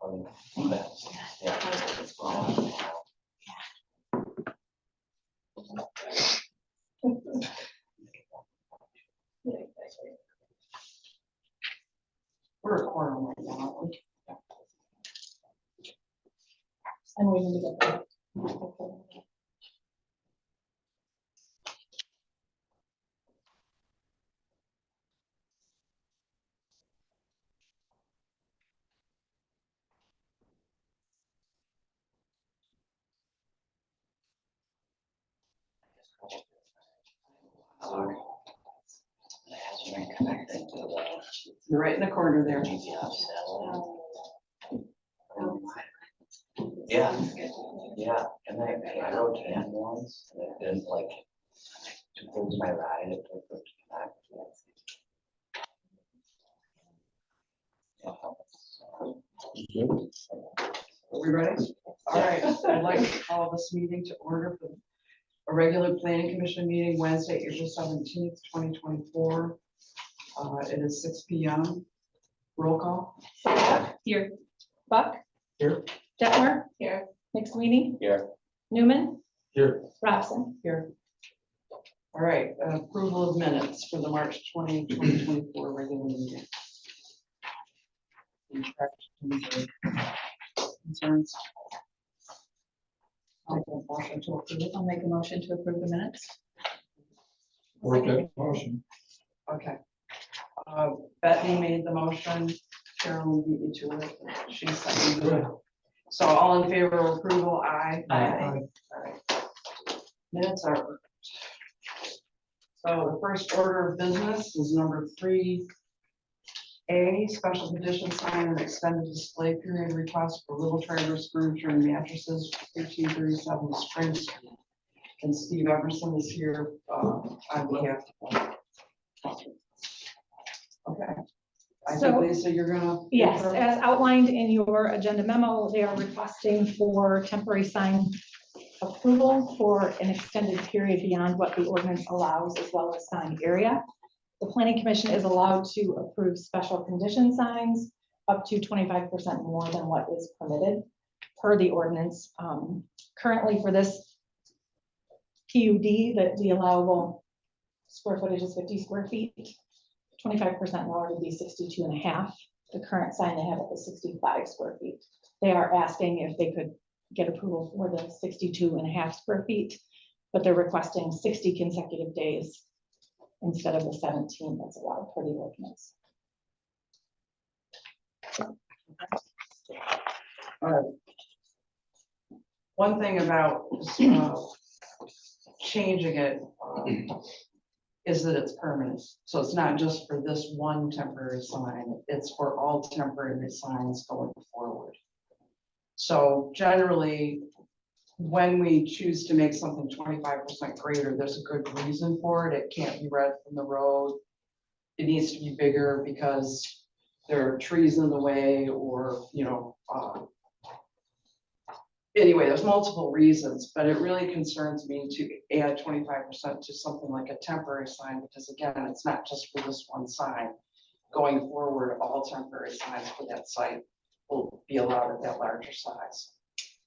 We're a quarter right now, aren't we? And we need to get that. You're right in the corner there. Yeah, yeah, and I rode tan once, and it didn't like 2/3 of my ride, it took it back. Are we ready? All right, I'd like to call this meeting to order for a regular planning commission meeting Wednesday, April 17th, 2024. It is 6 p.m. Roll call. Here. Buck. Here. Detmer. Here. McSweeney. Here. Newman. Here. Robson. Here. All right, approval of minutes for the March 20, 2024 regular meeting. Any corrections or concerns? I'll make a motion to approve. I'll make a motion to approve the minutes. Motion. Okay. Bethany made the motion. Carol beat me to it. She seconded it. So all in favor of approval, aye. Aye. All right. Minutes are. So the first order of business is number 3A, special condition sign and extended display period request for Little Traders Furniture and Mattresses, 1337 Spring Street. And Steve Everson is here on behalf of. Okay. I think So- Lisa, you're gonna. Yes, as outlined in your agenda memo, they are requesting for temporary sign approval for an extended period beyond what the ordinance allows, as well as sign area. The planning commission is allowed to approve special condition signs up to 25% more than what is permitted per the ordinance. Currently for this PUD, that the allowable square footage is 50 square feet. 25% lower would be 62.5. The current sign they have at the 65 square feet. They are asking if they could get approval for the 62.5 square feet, but they're requesting 60 consecutive days instead of the 17 that's allowed per the ordinance. One thing about changing it is that it's permanent. So it's not just for this one temporary sign, it's for all temporary signs going forward. So generally, when we choose to make something 25% greater, there's a good reason for it. It can't be read from the road. It needs to be bigger because there are trees in the way, or, you know, anyway, there's multiple reasons, but it really concerns me to add 25% to something like a temporary sign, because again, it's not just for this one sign. Going forward, all temporary signs for that site will be allowed at that larger size.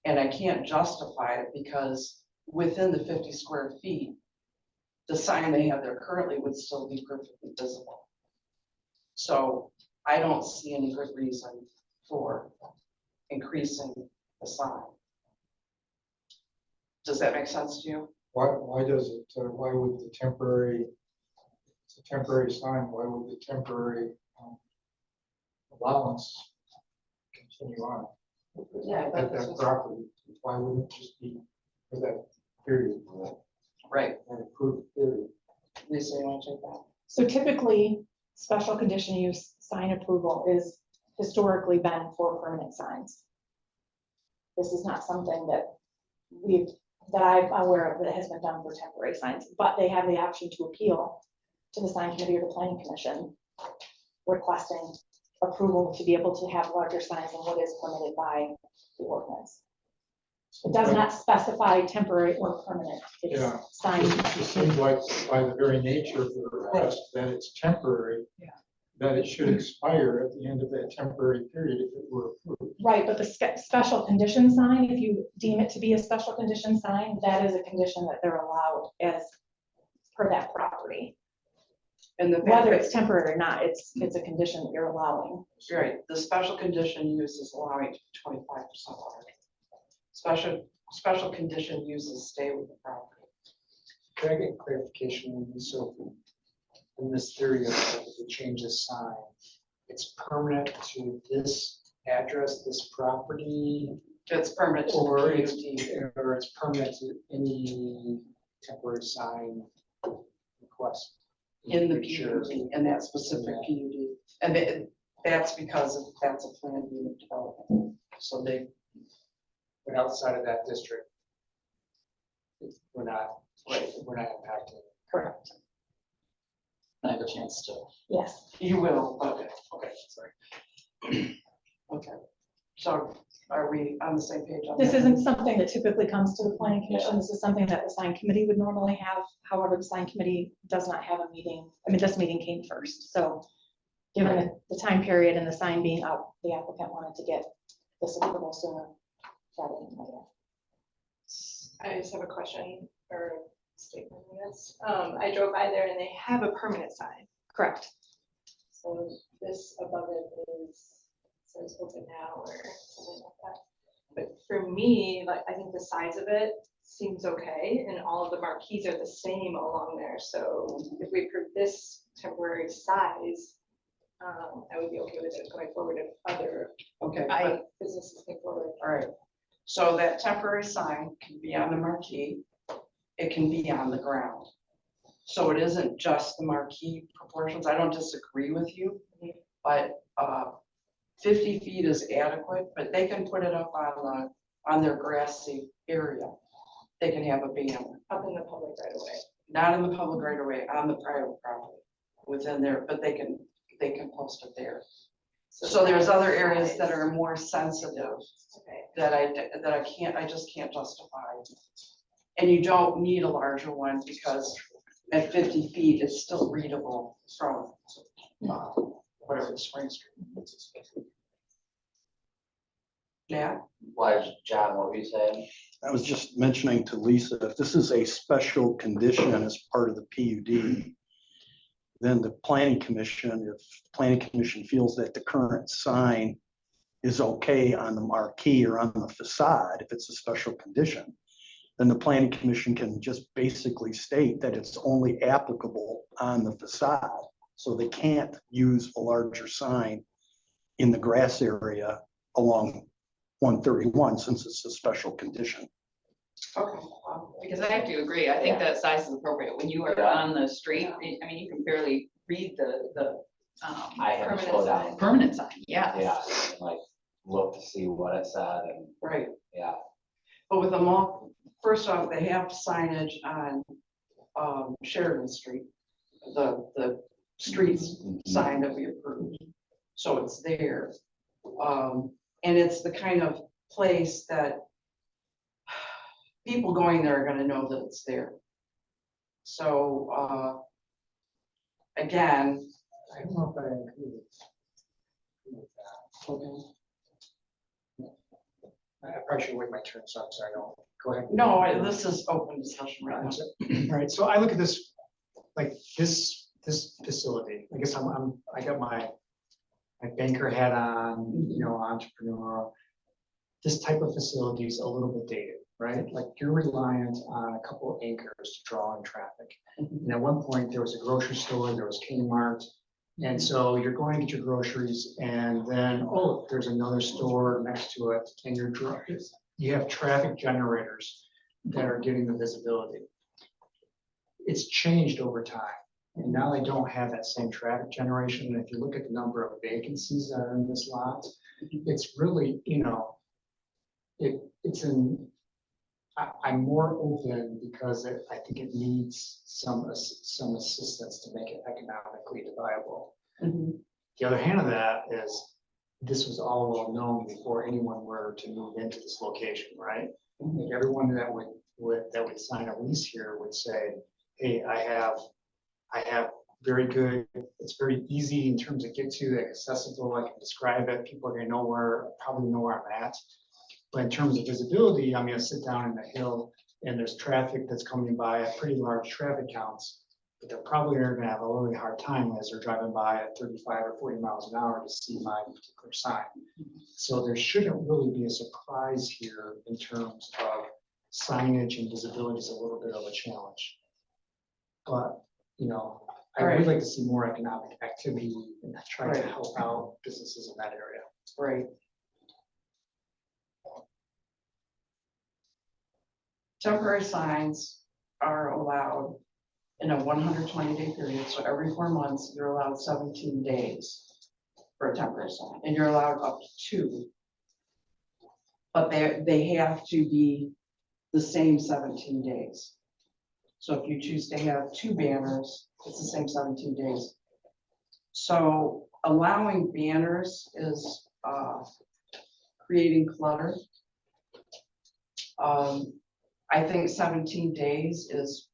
And I can't justify it because within the 50 square feet, the sign they have there currently would still be perfectly visible. So I don't see any good reason for increasing the sign. Does that make sense to you? Why does it, why would the temporary, it's a temporary sign, why would the temporary allowance continue on Yeah, at that property? Why wouldn't it just be for that period, right. that approved period? Lisa, you want to take that? So typically, special condition use sign approval is historically been for permanent signs. This is not something that I'm aware of that has been done for temporary signs, but they have the option to appeal to the sign committee or the planning commission requesting approval to be able to have larger signs than what is permitted by the ordinance. It does not specify temporary or permanent. It's Yeah. sign. It just seems like by the very nature of the request that it's temporary. Yeah. that it should expire at the end of that temporary period if it were approved. Right, but the special condition sign, if you deem it to be a special condition sign, that is a condition that they're allowed as per that property. And the fact Whether that- it's temporary or not, it's a condition that you're allowing. Right, the special condition use is allowing 25% water. Special condition uses stay with the property. Can I get clarification on this? So in this theory of the change of sign, it's permanent to this address, this property, It's permanent to or the it's, PUD. or it's permanent to any temporary sign request? In the future? PUD, in that specific PUD. And that's because that's a planned unit development. So they, But outside of that district, we're not impacting. Correct. I have a chance to. Yes. you will, Okay, sorry. okay. So are we on the same page on This that? isn't something that typically comes to the planning commission. This is something that the sign committee would normally have. However, the sign committee does not have a meeting. I mean, this meeting came first, so given the time period and the sign being up, the applicant wanted to get this approval sooner rather than later. I just have a question or statement, I guess. I drove by there and they have a permanent sign. Correct. So this above it says open now or something like that. But for me, like, I think the size of it seems okay and all of the marquees are the same along there. So if we approve this temporary size, I would be okay with it going forward if other Okay, but, businesses think forward. all right. So that temporary sign can be on the marquee. It can be on the ground. So it isn't just the marquee proportions. I don't disagree with you, but 50 feet is adequate, but they can put it up on their grassy area. They can have a banner, Up in the public right away. not in the public right away, on the private property within there, but they can post it there. So there's other areas that are more sensitive Okay. that I just can't justify. And you don't need a larger one because at 50 feet, it's still readable from whatever the Spring Street. Yeah, Why, John, what were you saying? I was just mentioning to Lisa, if this is a special condition as part of the PUD, then the planning commission, if the planning commission feels that the current sign is okay on the marquee or on the facade, if it's a special condition, then the planning commission can just basically state that it's only applicable on the facade. So they can't use a larger sign in the grass area along 131 since it's a special condition. okay. Because I have to agree, I think that size is appropriate. When you are Yeah. on the street, I mean, you can barely read the I had to Permanent slow sign. down. permanent sign, yeah. Yeah, and like look to see what it said and, Right, yeah. but with them all, first off, they have signage on Sheridan Street, the streets sign that we approved. So it's there. And it's the kind of place that people going there are gonna know that it's there. So, again, I don't know if I agree with that. okay. I probably should wait my turn, so I'm sorry, no, go ahead. No, this is open discussion right now. Right, so I look at this, like this facility, I guess I got my banker hat on, you know, entrepreneur. This type of facility is a little bit dated, right? Like you're reliant on a couple of anchors to draw in traffic. And at one point, there was a grocery store, there was Kmart. And so you're going to get your groceries and then, oh, there's another store next to it and you have traffic generators that are getting the visibility. It's changed over time. And now they don't have that same traffic generation. And if you look at the number of vacancies that are in this lot, it's really, you know, I'm more open because I think it needs some assistance to make it economically viable. Mhm. The other hand of that is this was all well known before anyone were to move into this location, right? Like everyone that would sign a lease here would say, hey, I have very good. It's very easy in terms of get to, accessible. I can describe it. People are gonna know probably know where I'm at. But in terms of visibility, I'm gonna sit down in the hill and there's traffic that's coming by at pretty large traffic counts. But they're probably gonna have a really hard time as they're driving by at 35 or 40 miles an hour to see my particular sign. So there shouldn't really be a surprise here in terms of signage and visibility is a little bit of a challenge. But, you know, I Right. would like to see more economic activity and try to Right. help out businesses in that area. Right. Temporary signs are allowed in a 120-day period, so every 4 months, you're allowed 17 days for a temporary sign, and you're allowed up to 2. But they have to be the same 17 days. So if you choose to have 2 banners, it's the same 17 days. So allowing banners is creating clutter. I think 17 days is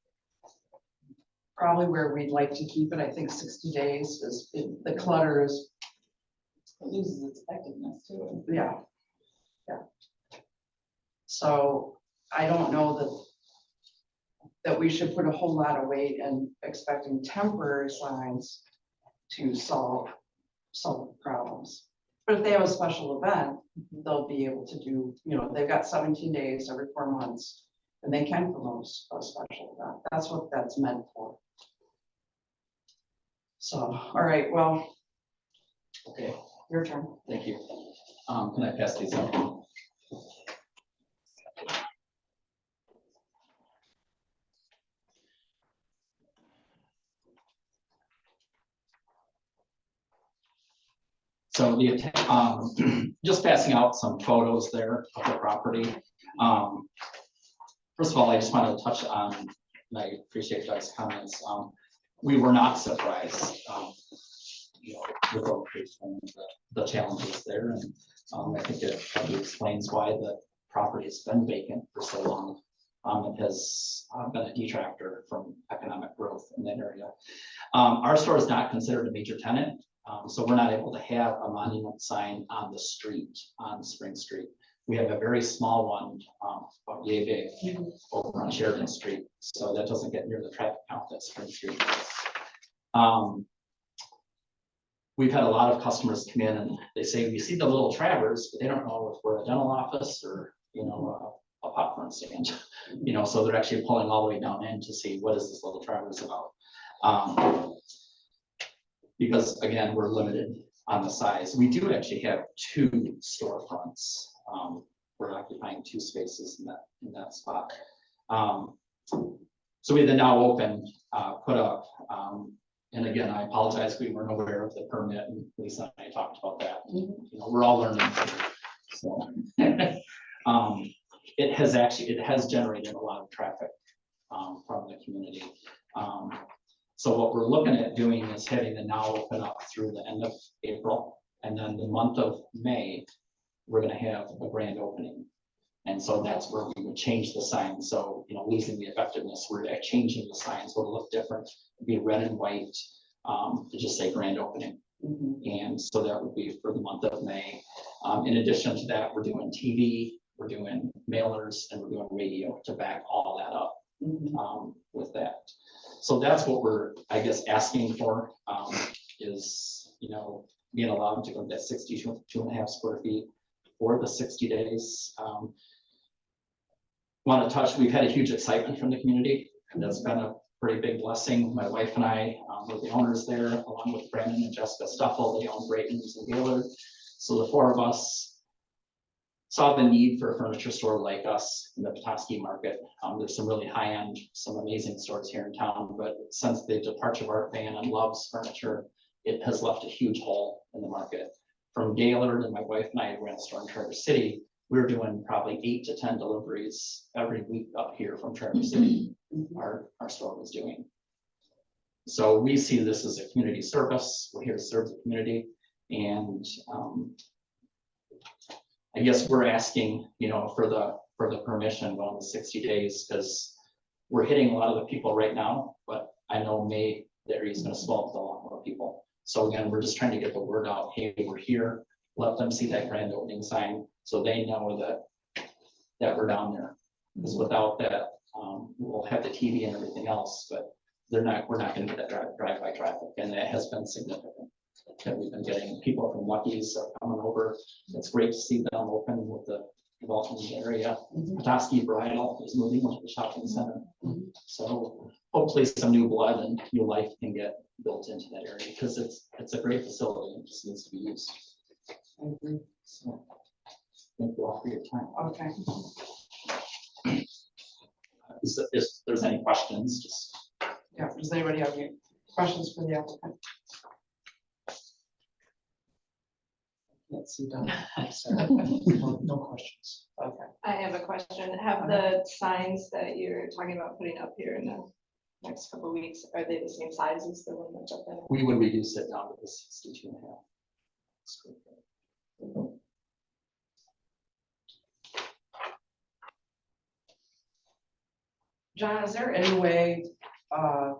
probably where we'd like to keep it. I think 60 days is, the clutter is, It loses its effectiveness too. yeah. So I don't know that we should put a whole lot of weight in expecting temporary signs to solve problems. But if they have a special event, they'll be able to do, you know, they've got 17 days every 4 months, and they can promote a special event. That's what that's meant for. So, all right, well, Okay, your turn. thank you. Can I pass these out? So just passing out some photos there of the property. First of all, I just wanted to touch on, and I appreciate Doug's comments. We were not surprised, you know, with Oak Creek and the challenges there. And I think it probably explains why the property has been vacant for so long. It has been a detractor from economic growth in that area. Our store is not considered a major tenant. So we're not able to have a monument sign on the street, on Spring Street. We have a very small one, about yay big, over on Sheridan Street. So that doesn't get near the traffic count that Spring Street does. We've had a lot of customers come in and they say, we see the little Travers, but they don't know if we're a dental office or, you know, a popcorn stand. You know, so they're actually pulling all the way down in to see what is this little Travers about. Because again, we're limited on the size. We do actually have 2 storefronts. We're occupying 2 spaces in that spot. So we then now open, put up, and again, I apologize, we weren't aware of the permit, and Lisa and I talked about that. You know, we're all learning. So it has generated a lot of traffic from the community. So what we're looking at doing is having the now open up through the end of April, and then the month of May, we're gonna have a grand opening. And so that's where we would change the sign. So, you know, losing the effectiveness, we're changing the signs, so it'll look different, it'll be red and white, to just say grand opening. And so that would be for the month of May. In addition to that, we're doing TV, we're doing mailers, and we're doing radio to back all that up with that. So that's what we're, I guess, asking for, is, you know, being allowed to go to that 62.5 square feet for the 60 days. Want to touch, we've had a huge excitement from the community, and that's been a pretty big blessing. My wife and I were the owners there, along with Brandon and Jessica Stuffel. They own Brayton's and Gaylord. So the 4 of us saw the need for a furniture store like us in the Petoskey market. There's some really high-end, some amazing stores here in town, but since the departure of Art Van and Love's Furniture, it has left a huge hole in the market. From Gaylord, and my wife and I ran a store in Traverse City, we were doing probably 8 to 10 deliveries every week up here from Traverse City. Our store was doing. So we see this as a community service. We're here to serve the community, and I guess we're asking, you know, for the permission on the 60 days, because we're hitting a lot of the people right now, but I know May the area's gonna swell with a lot more people. So again, we're just trying to get the word out, hey, we're here, let them see that grand opening sign, so they know that we're down there. Because without that, we'll have the TV and everything else, but we're not gonna get that drive-by traffic, and that has been significant. That we've been getting people from Lucky's are coming over, it's great to see them open with the development in the area. Petoskey Bridal is moving into the shopping center. So hopefully some new blood and new life can get built into that area, because it's a great facility and it just needs to be used. So, thank you all for your time. Okay. If there's any questions, just. Yeah, does anybody have any questions for the applicant? Let's see, Don. No questions. Okay. I have a question. Have the signs that you're talking about putting up here in the next couple of weeks, are they the same size as the one that's up there? We would reduce it down to the 62 and a half. John, is there any way, I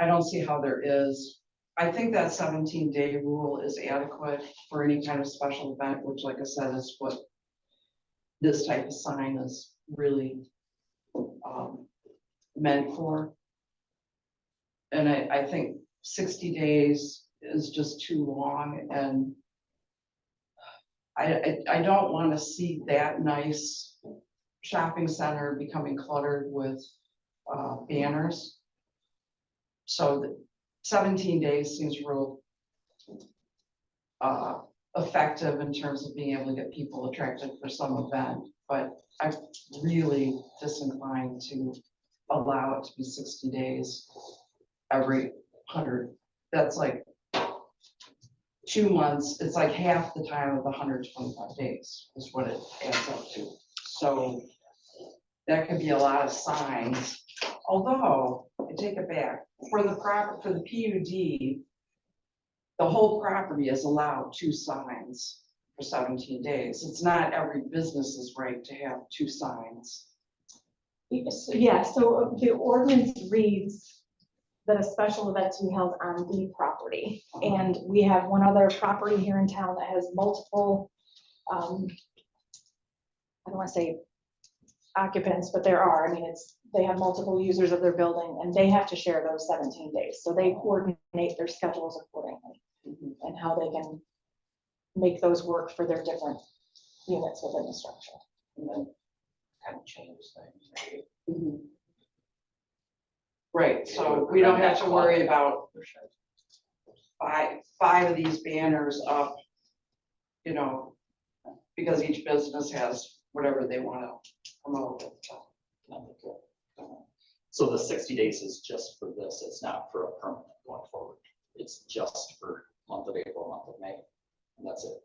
don't see how there is. I think that 17-day rule is adequate for any kind of special event, which, like I said, is what this type of sign is really meant for. And I think 60 days is just too long, and I don't want to see that nice shopping center becoming cluttered with banners. So the 17 days seems real effective in terms of being able to get people attracted for some event, but I'm really disinclined to allow it to be 60 days every 100. That's like 2 months. It's like half the time of the 125 days is what it adds up to. So that could be a lot of signs, although I take it back, for the PUD, the whole property is allowed 2 signs for 17 days. It's not every business's right to have 2 signs. Yeah, so the ordinance reads that a special event to be held on the property. And we have one other property here in town that has multiple, I don't want to say occupants, but there are, I mean, they have multiple users of their building and they have to share those 17 days. So they coordinate their schedules accordingly and how they can make those work for their different units within the structure. And then kind of change things. Right? Right, so we don't have to worry about five of these banners up, you know, because each business has whatever they want to promote. So the 60 days is just for this, it's not for a permanent going forward. It's just for month of April, month of May, and that's it.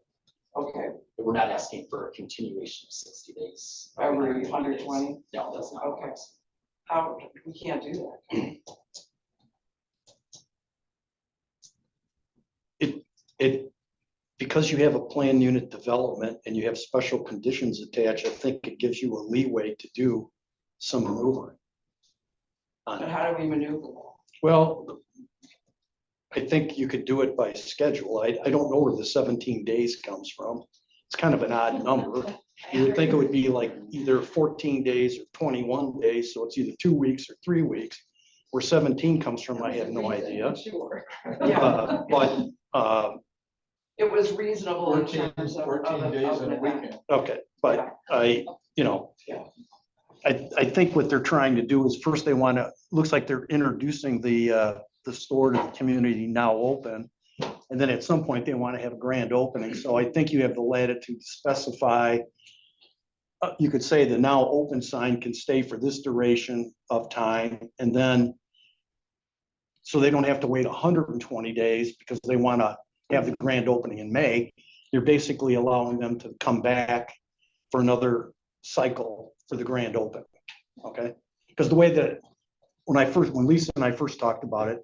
Okay, But we're not asking for a continuation of 60 days. every 120, No, that's not. Okay. How, we can't do that. Because you have a planned unit development and you have special conditions attached, I think it gives you a leeway to do some maneuvering. But how do we maneuver that? Well, I think you could do it by schedule. I don't know where the 17 days comes from. It's kind of an odd number. You would think it would be like either 14 days or 21 days, so it's either 2 weeks or 3 weeks. Where 17 comes from, I have no idea. Sure. Yeah, But, it was reasonable in 14 terms of. 14 days and a weekend. okay, but you know, Yeah. I think what they're trying to do is first they want to, looks like they're introducing the store to the community now open. And then at some point they want to have a grand opening. So I think you have the latitude to specify. You could say the now open sign can stay for this duration of time, and then so they don't have to wait 120 days because they want to have the grand opening in May. You're basically allowing them to come back for another cycle for the grand opening. Okay, because the way that when Lisa and I first talked about it,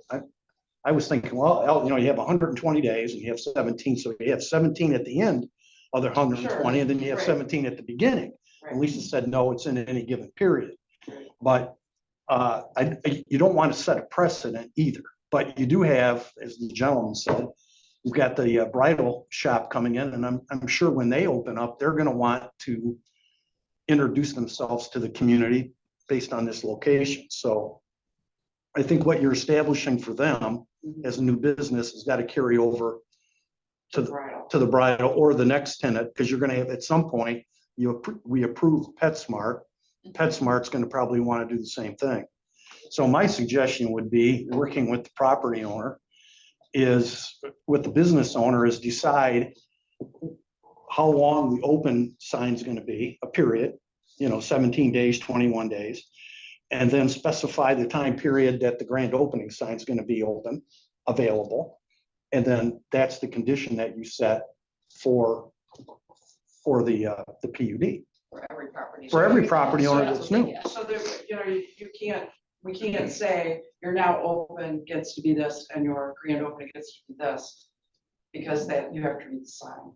I was thinking, well, you know, you have 120 days and you have 17, so you have 17 at the end of the 120, Sure, and then you have right. 17 at the beginning. And Right. Lisa said, no, it's in any given period. Right. But you don't want to set a precedent either, but you do have, as the gentleman said, you've got the bridal shop coming in, and I'm sure when they open up, they're gonna want to introduce themselves to the community based on this location. So I think what you're establishing for them as a new business has got to carry over to the, Bridal. to the bridal or the next tenant, because you're gonna have, at some point, we approve PetSmart. PetSmart's gonna probably want to do the same thing. So my suggestion would be, working with the property owner, is with the business owner, is decide how long the open sign's gonna be, a period, 17 days, 21 days. And then specify the time period that the grand opening sign's gonna be open, available. And then that's the condition that you set for the PUD, For every property. for every property owner So that's new. So there, we can't say your now open gets to be this and your grand opening gets to be this. Because that, you have to read the sign,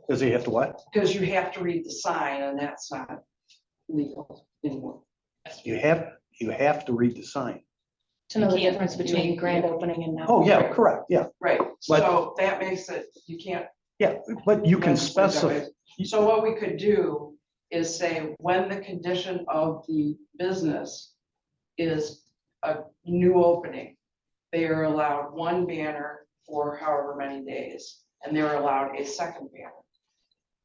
Does he have to what? because you have to read the sign and that's not legal anymore. You have to read the sign. To know You the can't- difference you between mean- grand opening and now. Oh, yeah, correct, yeah, Right, But- so that makes it, you can't. yeah, but you can legislate that specify, way. So what we could do is say, when the condition of the business is a new opening, they are allowed one banner for however many days, and they're allowed a second banner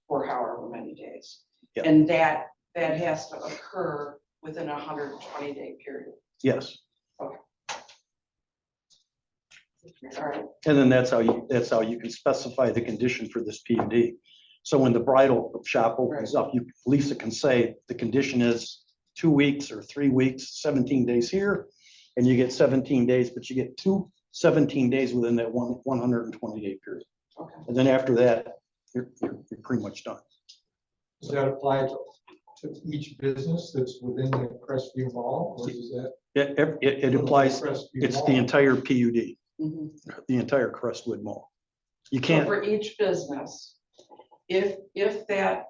for however many days. Yeah. And that has to occur within a 120-day period. yes. All right, And then that's how you can specify the condition for this PUD. So when the bridal shop opens up, Lisa can say, the condition is 2 weeks or 3 weeks, 17 days here, and you get 17 days, but you get 17 days within that 120-day period. okay. And then after that, you're pretty much done. Does that apply to each business that's within the Crestview Mall, or is that? It applies, Crestview it's Mall? the entire PUD, Mhm. the entire Crestwood Mall. You So can't, for each business, if that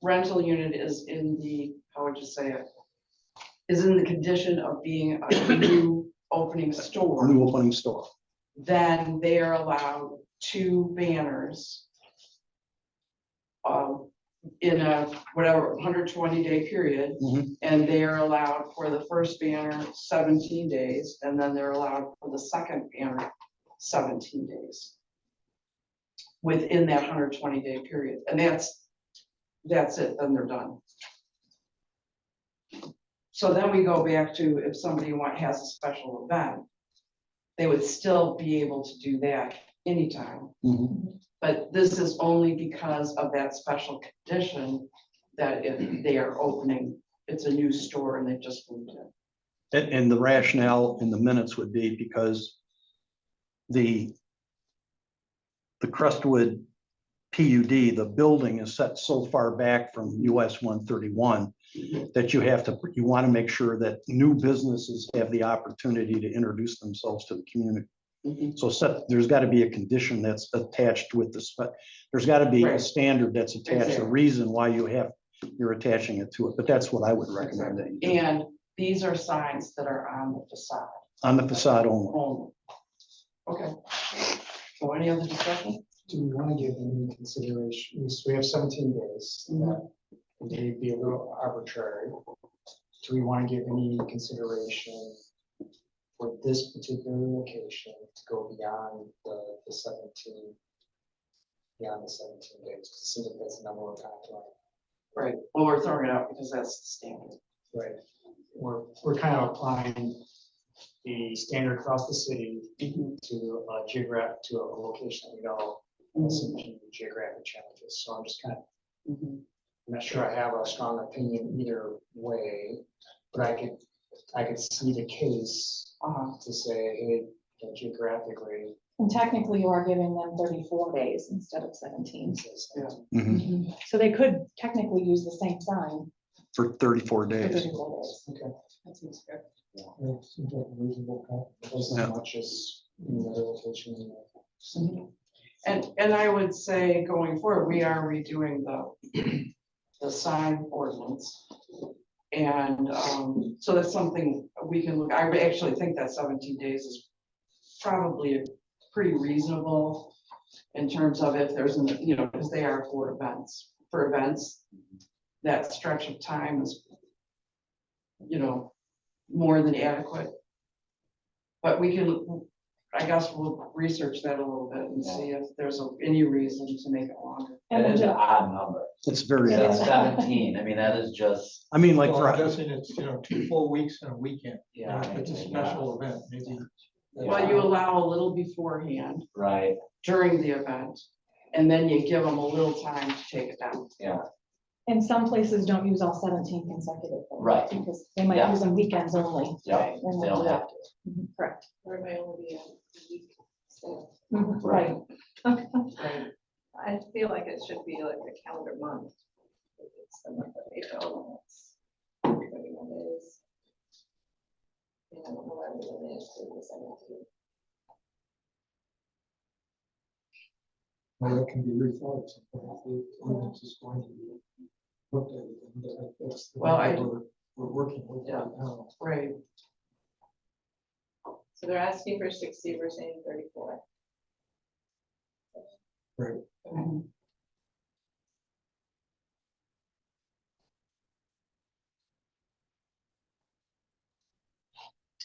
rental unit is in the, how would you say it? Is in the condition of being a new opening store, new opening store. then they are allowed 2 banners. In a whatever 120-day period, Mhm. and they are allowed for the first banner 17 days, and then they're allowed for the second banner 17 days. Within that 120-day period, and that's it, then they're done. So then we go back to, if somebody has a special event, they would still be able to do that anytime. Mhm. But this is only because of that special condition that if they are opening, it's a new store and they just moved in. And the rationale in the minutes would be because the Crestwood PUD, the building is set so far back from US 131 that you want to make sure that new businesses have the opportunity to introduce themselves to the community. Mhm. So there's got to be a condition that's attached with there's got to be a Right. standard that's attached, a Exactly. reason why you're attaching it to it, but that's what I would recommend that you do, And these are signs that are on the facade on the facade only. only. Okay. So any other discussion? Do we want to give any consideration? So we have 17 days. That may be a little arbitrary. Do we want to give any consideration for this particular location to go beyond the 17? Beyond the 17 days, 'cause it seems like that's the number of times, Right, well, we're throwing it out because that's the standard. right? We're kind of applying the standard across the city to a location that we know has some geographic challenges. So I'm just kind of, Mhm. I'm not sure I have a strong opinion either way, but I could see the case Uh-huh. to say, hey, geographically. And technically you are giving them 34 days instead of 17. it says Yeah. 17. So they could technically use the same sign For 34 for days. 34 days. Okay. That seems fair. It seems like a reasonable count. It wasn't as much as any other location. Mhm. And I would say going forward, we are redoing the sign ordinance. And so that's something we can look, I actually think that 17 days is probably pretty reasonable in terms of if there's, because they are for events, that stretch of time is, more than adequate. But we can, I guess we'll research that a little bit and see if there's any reason to make it longer. And That we'll is an ju- odd number. It's very, Yeah. That's 17, I mean, that is just, I mean, like, Well, I'm for guessing it's, 2 full weeks and a weekend. yeah. If it's a maybe special event, maybe. Well, you allow a little beforehand not. Right, during the event, and then you give them a little time to take it down. yeah, And some places don't use all 17 consecutive. days, Right. Because they might Yeah. use them weekends only. yeah, and they we'll don't do have it. to. Mhm, correct. Or it might only be a week. So Right. Right. I feel like it should be like a calendar month. If it's the month of April, it's 21 days. And I don't know why we limited to the 17th. Well, that can be rethought at some point, if the ordinance is going to be looked at, and that's the Well, number we're working with Yeah. right now. Right. So they're asking for 60, we're saying 34. Right. Mhm.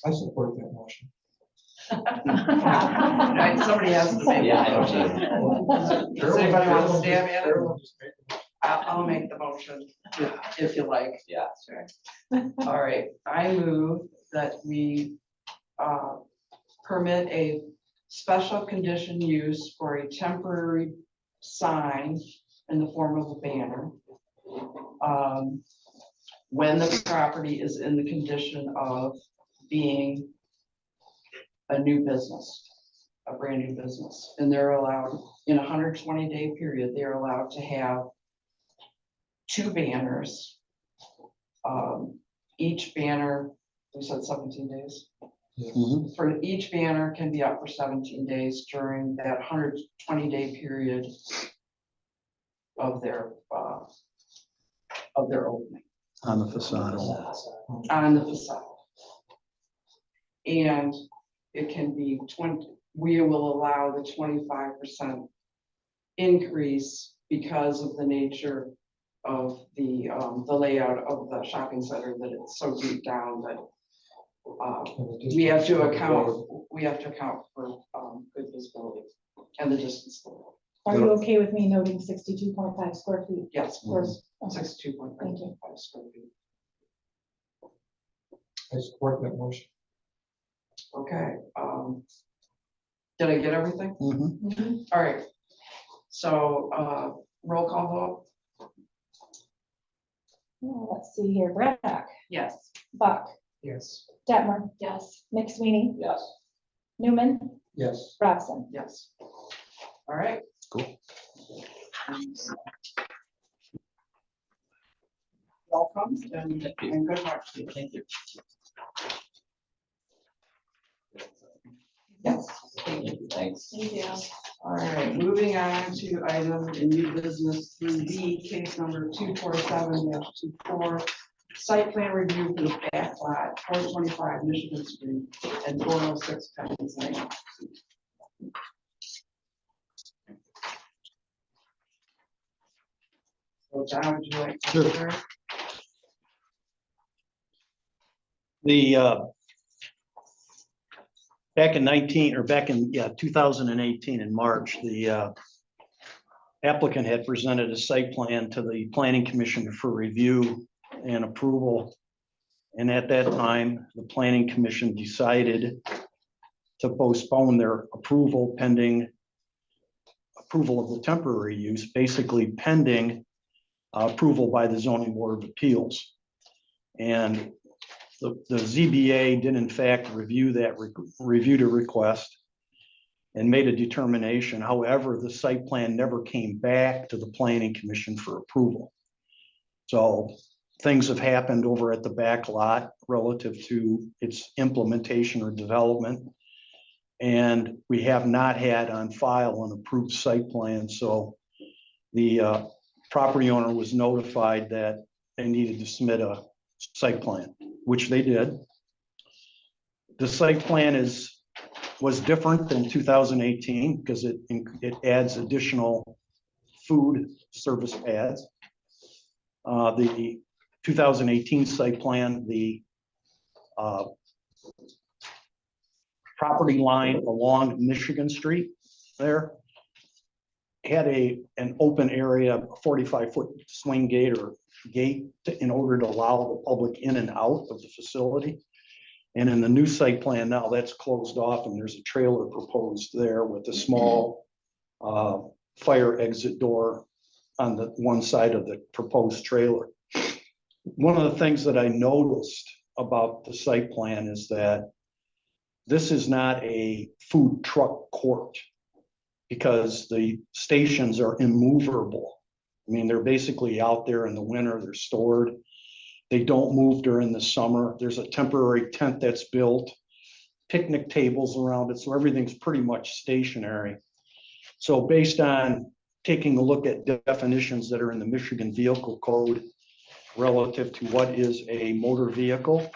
I support that motion. Right, somebody has to make. Yeah, I don't Does anybody want to stab at it? Carolyn just made the motion. I'll make the motion if you like. Yeah. Sure. All right, I move that we permit a special condition use for a temporary sign in the form of a banner. When the property is in the condition of being a new business, a brand new business, and they're allowed, in a 120-day period, they're allowed to have 2 banners. Each banner, we said 17 days. Mhm. For each banner can be up for 17 days during that 120-day period of their opening on the facade. on the facade. And it can be 20, we will allow the 25% increase because of the nature of the layout of the shopping center, that it's so deep down that we have to account for good visibility and the distance. Are you okay with me noting 62.5 square feet? Yes, For- 62.5 Thank you. square feet. I support that motion. Okay, did I get everything? Mhm. All right. So, roll call vote? Let's see here, Braddock, Yes. Buck, Yes. Detmer, Yes. McSweeney, Yes. Newman, Yes. Robson. Yes. All right. Cool. Welcome and good luck to you. Thank you. Yes. Thanks. Thank you. All right, moving on to item in new business 3B, case number 247-24. Site plan review for the back lot, 425 Michigan Street and 406 Penn's Lane. So John, would you like to Sure. share? The, back in 2018 in March, the applicant had presented a site plan to the planning commission for review and approval. And at that time, the planning commission decided to postpone their approval pending approval of the temporary use, basically pending approval by the zoning board of appeals. And the ZBA did in fact review the request and made a determination. However, the site plan never came back to the planning commission for approval. So things have happened over at the back lot relative to its implementation or development. And we have not had on file an approved site plan. So the property owner was notified that they needed to submit a site plan, which they did. The site plan was different than 2018 because it adds additional food service pads. The 2018 site plan, the property line along Michigan Street there had an open area, 45-foot swing gate or gate in order to allow the public in and out of the facility. And in the new site plan now, that's closed off and there's a trailer proposed there with a small fire exit door on the one side of the proposed trailer. One of the things that I noticed about the site plan is that this is not a food truck court because the stations are immovable. I mean, they're basically out there in the winter, they're stored. They don't move during the summer. There's a temporary tent that's built, picnic tables around it, so everything's pretty much stationary. So based on taking a look at definitions that are in the Michigan Vehicle Code relative to what is a motor vehicle,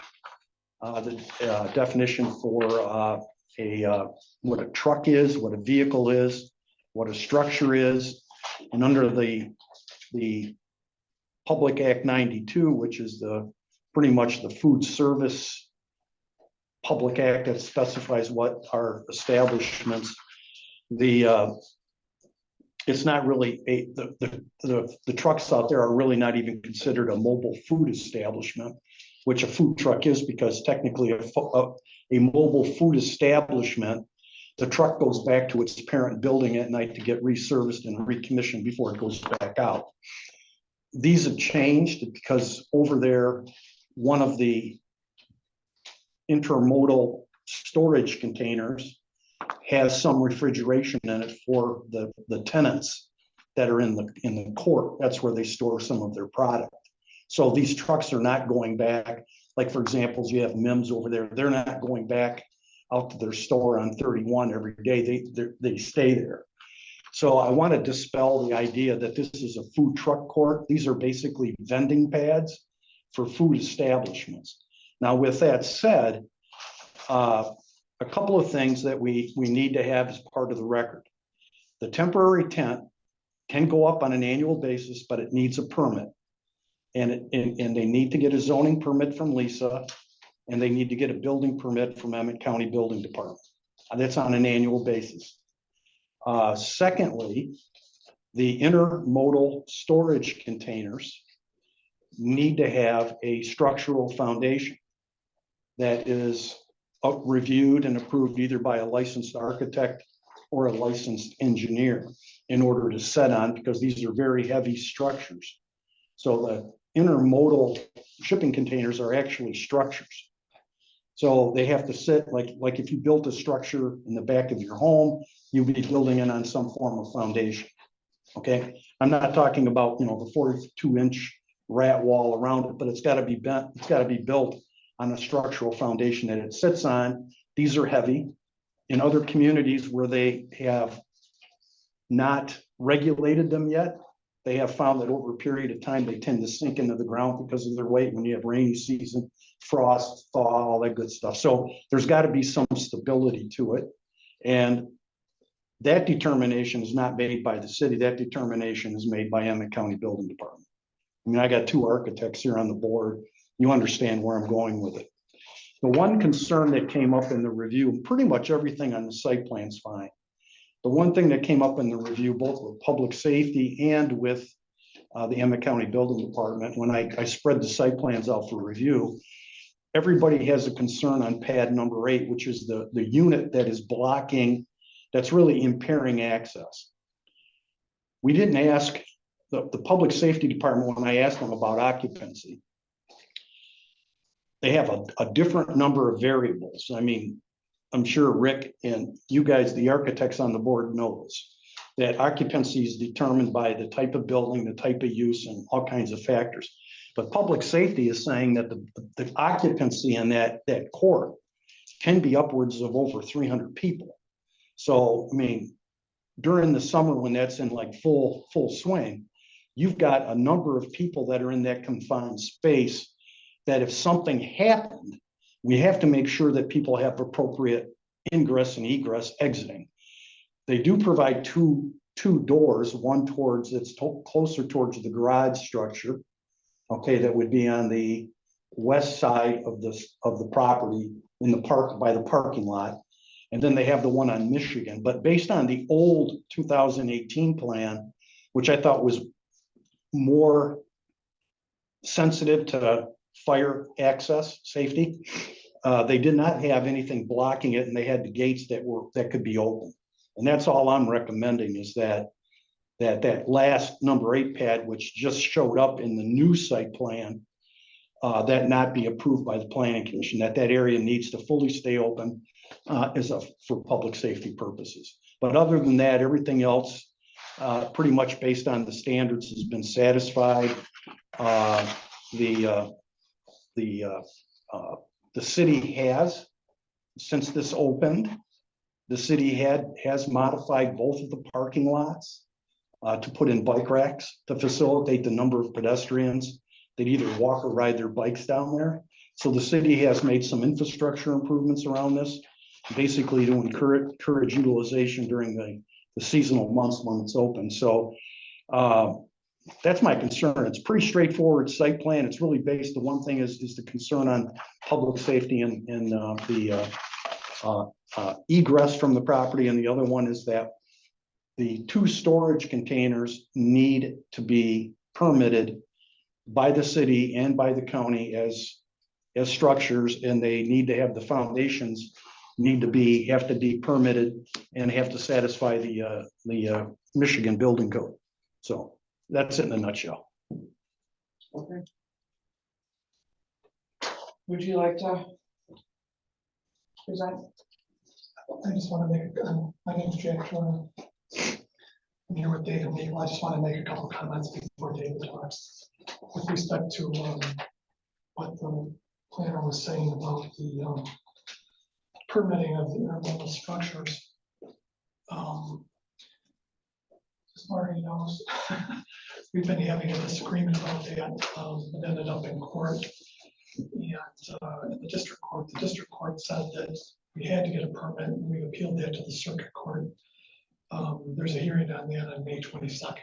the definition for what a truck is, what a vehicle is, what a structure is, and under the Public Act 92, which is pretty much the food service public act that specifies what are establishments. It's not really the trucks out there are really not even considered a mobile food establishment, which a food truck is, because technically a mobile food establishment, the truck goes back to its parent building at night to get reserviced and recommissioned before it goes back out. These have changed because over there, one of the intermodal storage containers has some refrigeration in it for the tenants that are in the court. That's where they store some of their product. So these trucks are not going back. Like, for example, you have MIMS over there. They're not going back out to their store on 31 every day. They stay there. So I want to dispel the idea that this is a food truck court. These are basically vending pads for food establishments. Now, with that said, a couple of things that we need to have as part of the record. The temporary tent can go up on an annual basis, but it needs a permit. And they need to get a zoning permit from Lisa, and they need to get a building permit from Emmett County Building Department. That's on an annual basis. Secondly, the intermodal storage containers need to have a structural foundation that is reviewed and approved either by a licensed architect or a licensed engineer in order to set on, because these are very heavy structures. So the intermodal shipping containers are actually structures. So they have to sit like if you built a structure in the back of your home, you'd be building it on some form of foundation. Okay, I'm not talking about, the 42-inch rat wall around it, but it's got to be bent. It's got to be built on a structural foundation that it sits on. These are heavy. In other communities where they have not regulated them yet, they have found that over a period of time, they tend to sink into the ground because of their weight when you have rainy season, frost, thaw, all that good stuff. So there's got to be some stability to it. And that determination is not made by the city. That determination is made by Emmett County Building Department. I mean, I got two architects here on the board. You understand where I'm going with it. The one concern that came up in the review, pretty much everything on the site plan is fine. The one thing that came up in the review, both with public safety and with the Emmett County Building Department, when I spread the site plans out for review, everybody has a concern on pad number 8, which is the unit that is blocking, that's really impairing access. We didn't ask the public safety department, when I asked them about occupancy, they have a different number of variables. I mean, I'm sure Rick and you guys, the architects on the board, know this, that occupancy is determined by the type of building, the type of use, and all kinds of factors. But public safety is saying that the occupancy in that court can be upwards of over 300 people. So, I mean, during the summer when that's in like full swing, you've got a number of people that are in that confined space that if something happened, we have to make sure that people have appropriate ingress and egress exiting. They do provide two doors, one towards, it's closer towards the garage structure. Okay, that would be on the west side of the property in the park, by the parking lot. And then they have the one on Michigan, but based on the old 2018 plan, which I thought was more sensitive to fire access, safety, they did not have anything blocking it, and they had the gates that could be open. And that's all I'm recommending, is that last number 8 pad, which just showed up in the new site plan, that not be approved by the planning commission, that area needs to fully stay open for public safety purposes. But other than that, everything else, pretty much based on the standards, has been satisfied. The city has, since this opened, the city has modified both of the parking lots to put in bike racks to facilitate the number of pedestrians that either walk or ride their bikes down there. So the city has made some infrastructure improvements around this, basically to encourage utilization during the seasonal months when it's open. So that's my concern. It's pretty straightforward site plan. It's really based, the one thing is the concern on public safety and the egress from the property. And the other one is that the 2 storage containers need to be permitted by the city and by the county as structures, and they need to have the foundations have to be permitted and have to satisfy the Michigan building code. So that's it in a nutshell. Okay. Would you like to present? I just want to make, my name's Jack Turner. I'm here with David Meagle. I just want to make a couple comments before David talks. With respect to what the planner was saying about the permitting of the ornamental structures. As Marty knows, we've been having a disagreement about that. It ended up in court. And in the district court said that we had to get a permit, and we appealed that to the circuit court. There's a hearing on that on May 22nd.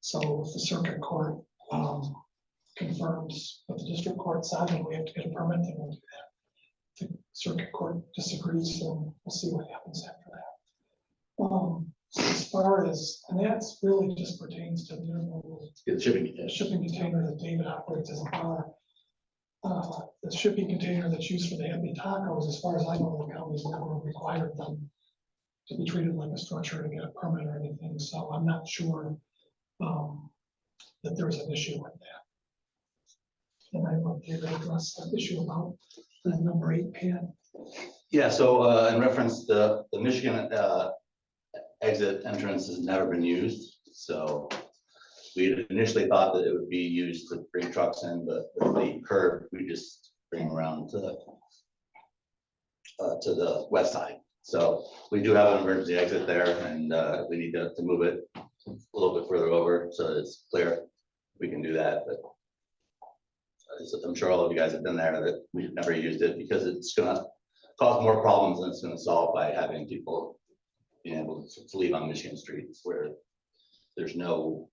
So if the circuit court confirms what the district court said and we have to get a permit, then we'll do that. If the circuit court disagrees, then we'll see what happens after that. As far as, and that's really just pertains to the shipping container that David operates as a bar. The shipping container that's used for the Happy Tacos, as far as I know, the county's never required them to be treated like a structure to get a permit or anything. So I'm not sure that there's an issue with that. And I want David to address that issue about the number 8 pad. Yeah, so in reference, the Michigan exit entrance has never been used. So we initially thought that it would be used to bring trucks in, but with the curb, we just bring around to the west side. So we do have an emergency exit there, and we need to move it a little bit further over so it's clear. We can do that, but I'm sure all of you guys have been there, that we've never used it because it's gonna cause more problems than it's gonna solve by having people being able to leave on Michigan streets where there's no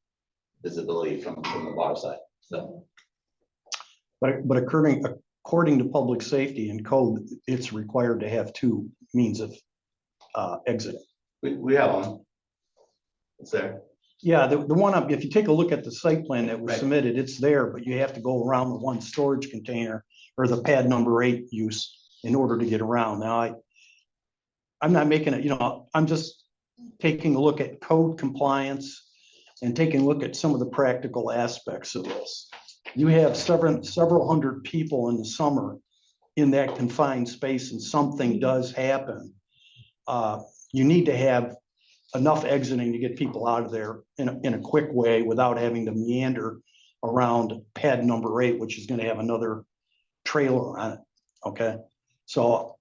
visibility from the water side. So, But according to public safety and code, it's required to have 2 means of exit. we have one. It's there. Yeah, the one up, if you take a look at the site plan that was Right. submitted, it's there, but you have to go around the one storage container or the pad number 8 use in order to get around. Now, I'm not making it, I'm just taking a look at code compliance and taking a look at some of the practical aspects of this. You have several hundred people in the summer in that confined space, and something does happen. You need to have enough exiting to get people out of there in a quick way without having to meander around pad number 8, which is going to have another trailer on it. Okay, so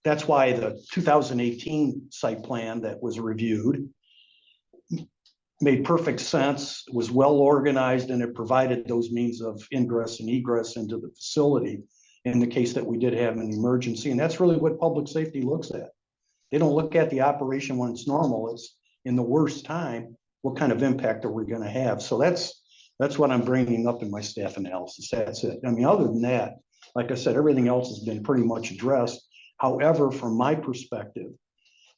that's why the 2018 site plan that was reviewed made perfect sense, was well organized, and it provided those means of ingress and egress into the facility in the case that we did have an emergency. And that's really what public safety looks at. They don't look at the operation when it's normal. It's in the worst time, what kind of impact are we gonna have? So that's what I'm bringing up in my staff analysis. That's it. I mean, other than that, like I said, everything else has been pretty much addressed. However, from my perspective,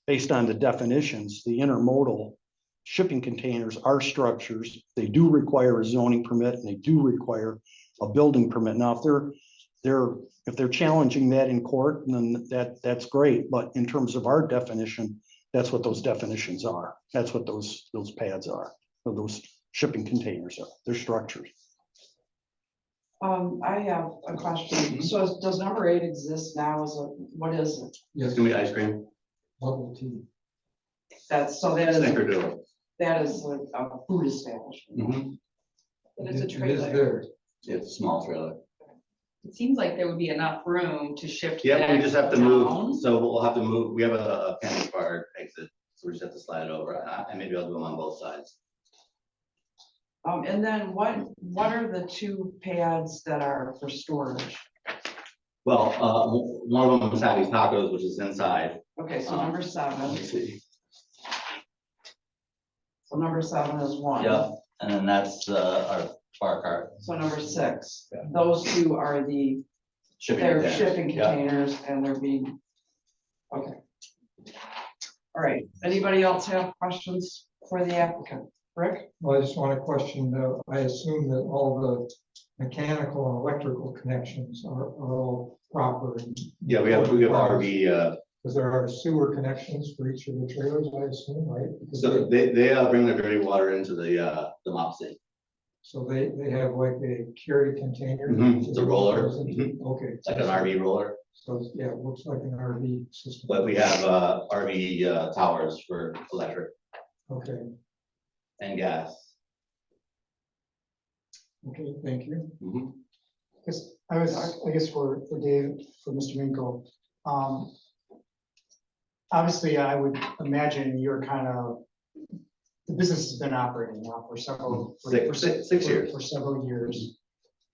based on the definitions, the intermodal shipping containers are structures. They do require a zoning permit and they do require a building permit. Now, if they're challenging that in court, then that's great. But in terms of our definition, that's what those definitions are. That's what those pads are, or those shipping containers are. They're structures. I have a question. So does number 8 exist now? What is it? It's gonna be ice cream. Bubble tea. That is Snickerdoodle. that is a food establishment. Mhm. But it's a It is trailer. there. It's a small trailer. It seems like there would be enough room to shift. Yeah, we that just have to down. move, so we'll have to move, we have a panic bar exit, so we just have to slide it over, and maybe I'll do them on both sides. And then what are the 2 pads that are for storage? Well, one of them is Happy's Tacos, which is inside. Okay, so number 7. Let me see. So number 7 is 1. Yep, and then that's our bar cart. So number 6, Yeah. those 2 are Shipping they're containers. shipping Yeah. containers and they're being, okay. All right, anybody else have questions for the applicant? Rick? Well, I just want to question, I assume that all the mechanical and electrical connections are all proper. Yeah, we have RV, Because there are sewer connections for each of the trailers, I assume, right? Because so they bring their dirty water into the MOPSI. So they have like a carry container. Mhm, it's a roller. Okay. Like an RV roller, So, yeah, it looks like an RV system. but we have RV towers for electric Okay, and gas. okay, thank you. Mhm. Because I guess for Dave, for Mr. Minko, obviously, I would imagine you're kind of, the business has been operating now for several. for- Six years. For several years.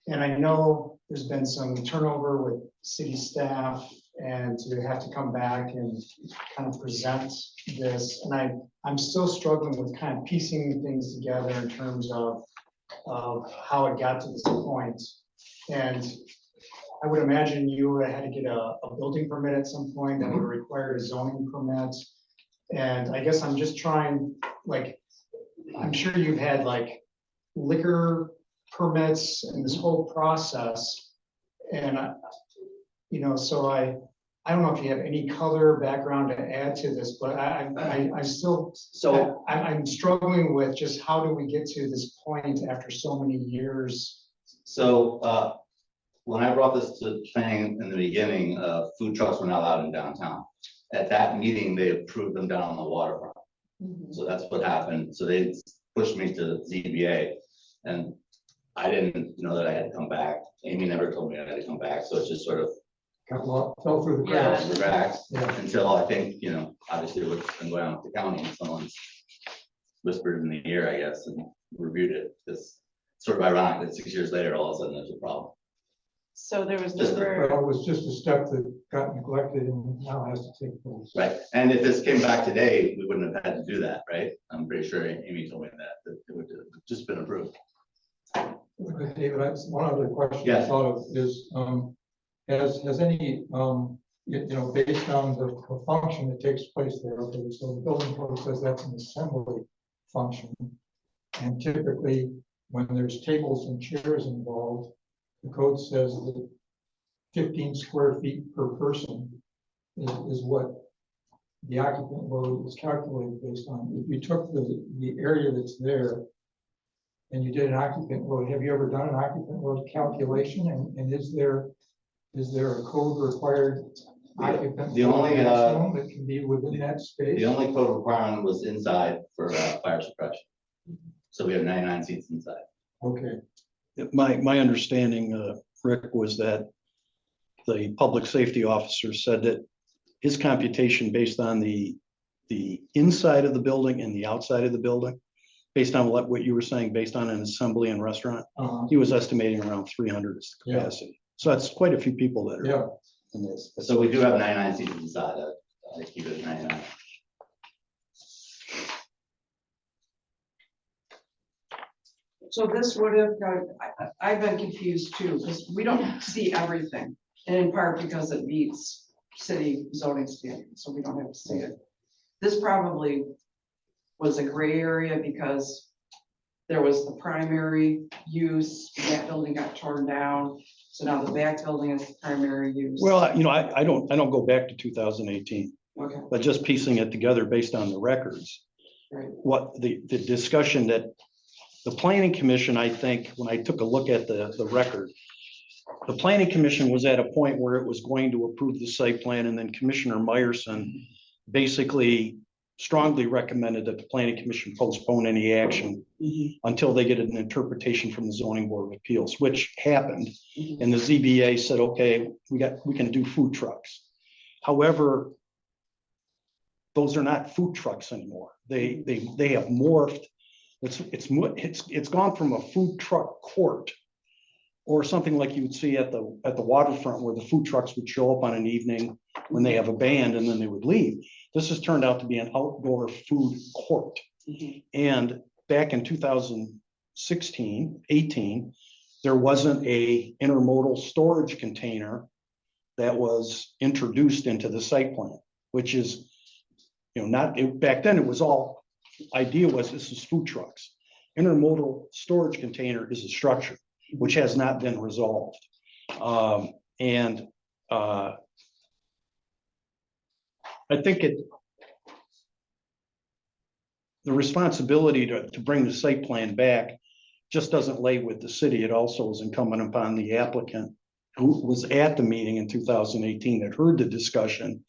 And I know there's been some turnover with city staff and to have to come back and kind of present this. And I'm still struggling with kind of piecing things together in terms of how it got to this point. And I would imagine you would have had to get a building permit at some point that would have required a zoning permit. And I guess I'm just trying, like, I'm sure you've had like liquor permits and this whole process. And so I don't know if you have any color background to add to this, but I still, So I'm struggling with just how do we get to this point after so many years? So, when I brought this to planning in the beginning, food trucks were not allowed in downtown. At that meeting, they approved them down on the waterfront. So that's what happened. So they pushed me to ZBA. And I didn't know that I had to come back. Amy never told me I had to come back. So it's just sort of Fell through the Yeah. cracks. relaxed Yeah. until I think, obviously what's been going on with the county and someone's whispered in the ear, I guess, and reviewed it. It's sort of ironic that 6 years later, all of a sudden there's a problem. So there was Just a- never, Well, it was just a step that got neglected and now has to take place. Right, and if this came back today, we wouldn't have had to do that, right? I'm pretty sure Amy told me that it would have just been approved. But David, one other question I Yes. thought of is, has any, based on the function that takes place there, okay, so the building code says that's an assembly function. And typically, when there's tables and chairs involved, the code says that 15 square feet per person is what the occupant load is calculated based on. If you took the area that's there and you did an occupant load, have you ever done an occupant load calculation? And is there a code required occupant? The only, maximum that can be within that space? The only code requirement was inside for fire suppression. So we have 99 seats inside. Okay, My understanding, Rick, was that the public safety officer said that his computation based on the inside of the building and the outside of the building, based on what you were saying, based on an assembly and restaurant, he was estimating around 300 is the Yeah. capacity. So that's quite a few people that are Yeah, in this. So we do have 99 seats inside, I keep it at 99. So this would have, I've been confused too, because we don't see everything. And in part because it meets city zoning standards, so we don't have to see it. This probably was a gray area because there was the primary use, that building got torn down. So now the back building is the primary use. Well, I don't go back to 2018, Okay, but just piecing it together based on the records. right. What the discussion that the planning commission, I think, when I took a look at the record, the planning commission was at a point where it was going to approve the site plan, and then Commissioner Meyerson basically strongly recommended that the planning commission postpone any action until they get an interpretation from the zoning board of appeals, which happened. And the ZBA said, okay, we can do food trucks. However, those are not food trucks anymore. They have morphed. It's gone from a food truck court or something like you would see at the waterfront, where the food trucks would show up on an evening when they have a band and then they would leave. This has turned out to be an outdoor food court. And back in 2016, 18, there wasn't a intermodal storage container that was introduced into the site plan, which is, back then it was all, idea was this is food trucks. Intermodal storage container is a structure which has not been resolved. I think the responsibility to bring the site plan back just doesn't lay with the city. It also is incumbent upon the applicant who was at the meeting in 2018 that heard the discussion,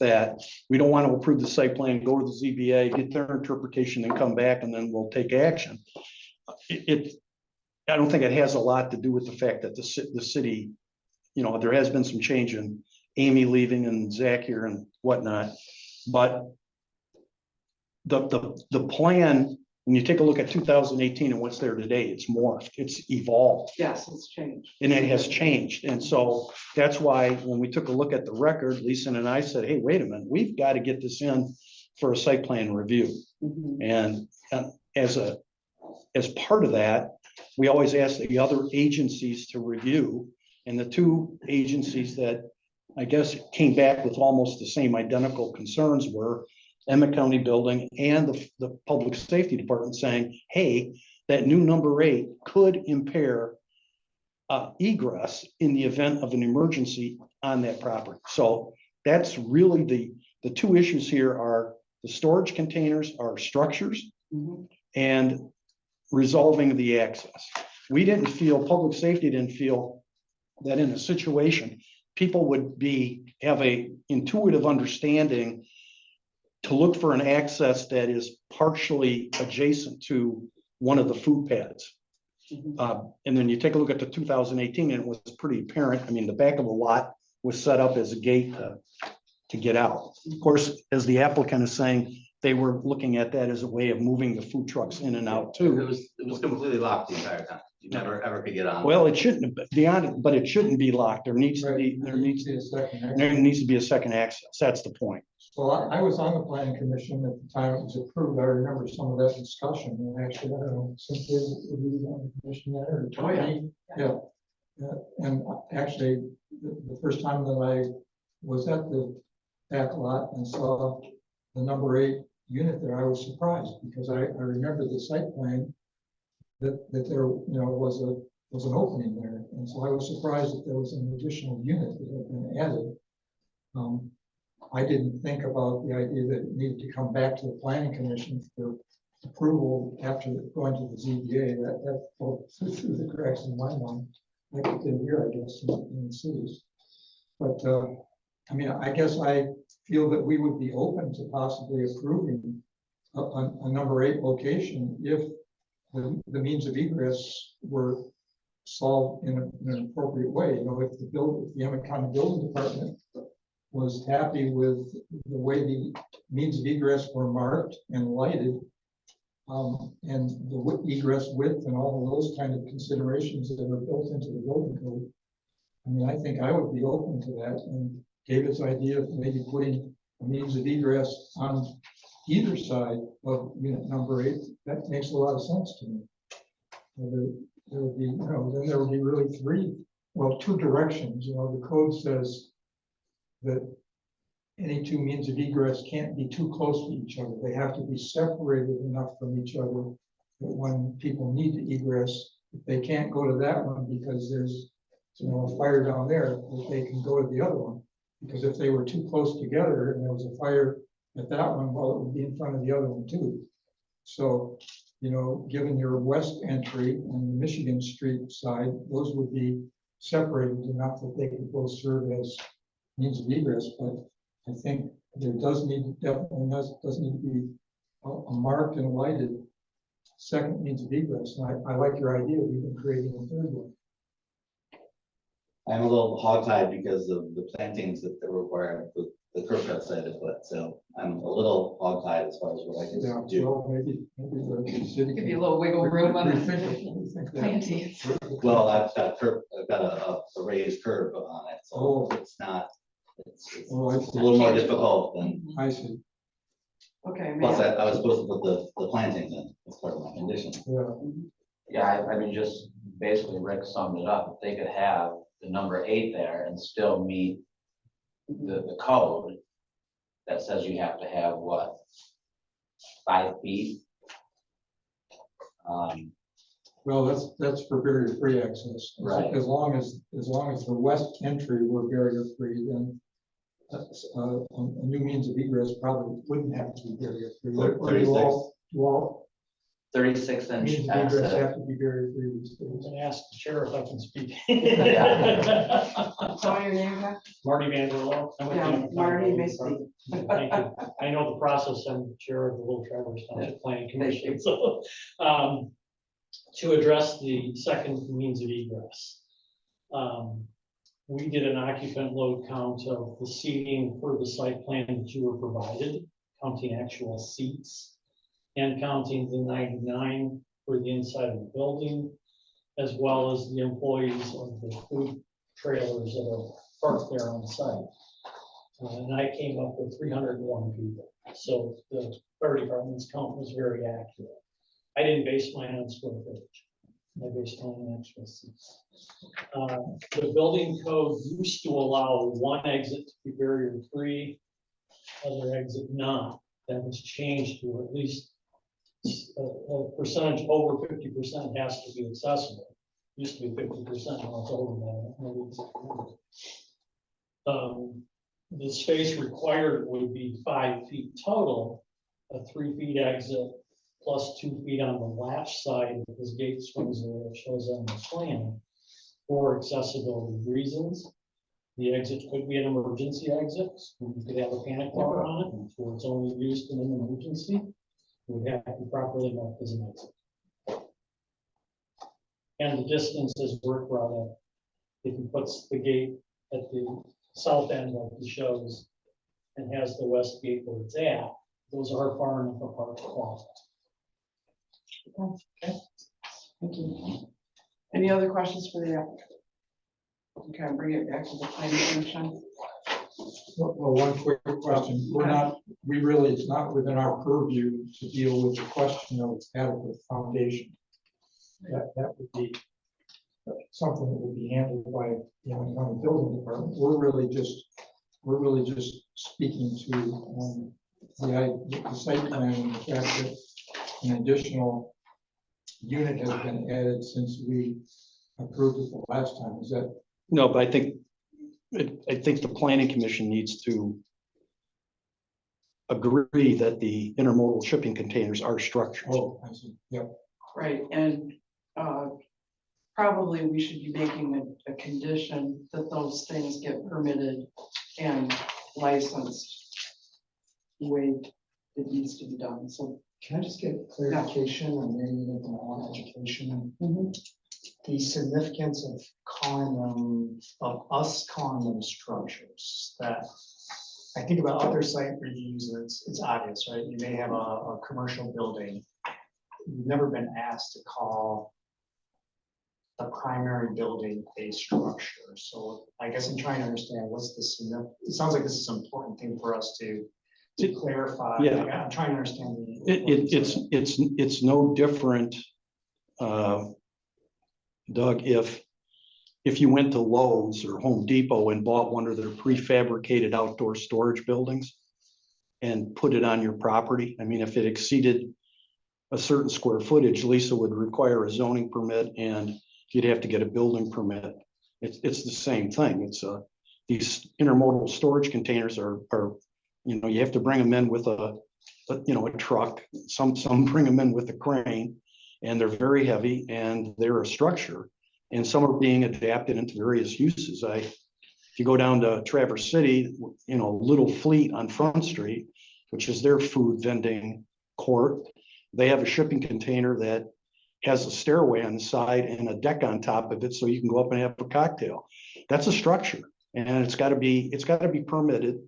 that we don't want to approve the site plan, go to the ZBA, get their interpretation and come back, and then we'll take action. I don't think it has a lot to do with the fact that the city, there has been some change in Amy leaving and Zach here and whatnot, but the plan, when you take a look at 2018 and what's there today, it's morphed, it's evolved. Yes, it's changed. And it has changed. And so that's why when we took a look at the record, Lisa and I said, hey, wait a minute, we've got to get this in for a site plan review. And as part of that, we always ask the other agencies to review. And the two agencies that I guess came back with almost the same identical concerns were Emmett County Building and the Public Safety Department, saying, hey, that new number 8 could impair egress in the event of an emergency on that property. So that's really the two issues here are the storage containers are structures and resolving the access. We didn't feel, public safety didn't feel that in a situation, people would have a intuitive understanding to look for an access that is partially adjacent to one of the food pads. And then you take a look at the 2018 and it was pretty apparent. I mean, the back of the lot was set up as a gate to get out. Of course, as the applicant is saying, they were looking at that as a way of moving the food trucks in and out too. It was completely locked the entire time. You never ever could get on. Well, it shouldn't be honest, but it shouldn't be locked. There needs to be a second access. That's the point. So I was on the planning commission at the time it was approved. I remember some of that discussion, and actually, I don't know, Cynthia, were you on the commission there? Or Tony? Yeah. And actually, the first time that I was at the back lot and saw the number 8 unit there, I was surprised because I remember the site plan that there, was an opening there. And so I was surprised that there was an additional unit that had been added. I didn't think about the idea that it needed to come back to the planning commission for approval after going to the ZBA. That fell through the cracks in my mind, like it did here, I guess, in the cities. But I mean, I guess I feel that we would be open to possibly approving a number 8 location if the means of egress were solved in an appropriate way. If the Emmett County Building Department was happy with the way the means of egress were marked and lighted, And the egress width and all of those kind of considerations that are built into the building code. I mean, I think I would be open to that, and David's idea of maybe putting a means of egress on either side of unit number 8, that makes a lot of sense to me. There would be, then there would be really two directions, the code says that any two means of egress can't be too close to each other. They have to be separated enough from each other that when people need to egress, if they can't go to that one because there's, a fire down there, that they can go to the other one. Because if they were too close together and there was a fire at that one, well, it would be in front of the other one too. So, given your west entry and the Michigan Street side, those would be separated enough that they could both serve as means of egress, but I think there definitely does need to be a marked and lighted second means of egress. And I like your idea of even creating a third one. I'm a little hogtied because of the plantings that they're required, the curb cuts I had to put, so I'm a little hogtied as far as what I Yeah, can do. well, maybe the city. Give you a little wiggle room on Rethink the it, rethink that. plantings. Well, I've got a raised curb on it, so it's not, it's Oh, I a see. little more difficult than, I see, Okay, plus man. I was supposed to put the plantings in as part of my condition. yeah. Yeah, I mean, just basically Rick summed it up. If they could have the number 8 there and still meet the code that says you have to have what? 5 feet? Well, that's for barrier-free access. Right. As long as the west entry were barrier-free, then a new means of egress probably wouldn't have to be barrier-free. Or do all 36 inch means of egress access. have to be barrier-free these days? I'm gonna ask the sheriff if I can speak. Tell your name again. Marty Vanderlo. I'm with Yeah, the- Marty, may speak. Thank you. I know the process. I'm chair of the Little Traverse Township Planning Thank you. Commission, so, to address the second means of egress. We did an occupant load count of the seating for the site plan that you were provided, counting actual seats and counting the 99 for the inside of the building, as well as the employees of the food trailers that are parked there on site. And I came up with 301 people. So the fire department's count was very accurate. I didn't base mine on square footage. I based mine on actual seats. The building code used to allow one exit to be barrier-free, other exit not. That was changed to at least a percentage over 50% has to be accessible. Used to be 50%, now it's over that. The space required would be 5 feet total, a 3 feet exit plus 2 feet on the latch side, because gate swings there, it shows on the plan, for accessibility reasons. The exit could be an emergency exit. You could have a panic bar on it, so it's only used in an emergency. It would have to be properly marked as an exit. And the distance is work brought up. If he puts the gate at the south end like he shows and has the west gate where it's at, those are far enough apart to qualify. Okay. Thank you. Any other questions for the applicant? Okay, I'll bring it back to the planning commission. Well, one quick question. It's not within our purview to deal with the question of adequate foundation. That would be something that would be handled by the Allen County Building Department. We're really just speaking to the site plan and the fact that an additional unit has been added since we approved it the last time. Is that? No, but I think the planning commission needs to agree that the intermodal shipping containers are structures. Oh, I see. Yep. Right, and probably we should be making a condition that those things get permitted and licensed the way it needs to be done, so. Can I just get clarification and maybe make my own education? The significance of us calling them structures, that I think about other site reviews, and it's obvious, right? You may have a commercial building we've never been asked to call the primary building a structure. So I guess I'm trying to understand what's the, it sounds like this is an important thing for us to clarify. Yeah. I'm trying to understand the. It's no different, Doug, if you went to Lowe's or Home Depot and bought one of their prefabricated outdoor storage buildings and put it on your property. I mean, if it exceeded a certain square footage, Lisa would require a zoning permit and you'd have to get a building permit. It's the same thing. It's these intermodal storage containers are, you have to bring them in with a truck. Some bring them in with a crane, and they're very heavy and they're a structure. And some are being adapted into various uses. If you go down to Traverse City, Little Fleet on Front Street, which is their food vending court, they have a shipping container that has a stairway on the side and a deck on top of it, so you can go up and have a cocktail. That's a structure, and it's got to be permitted,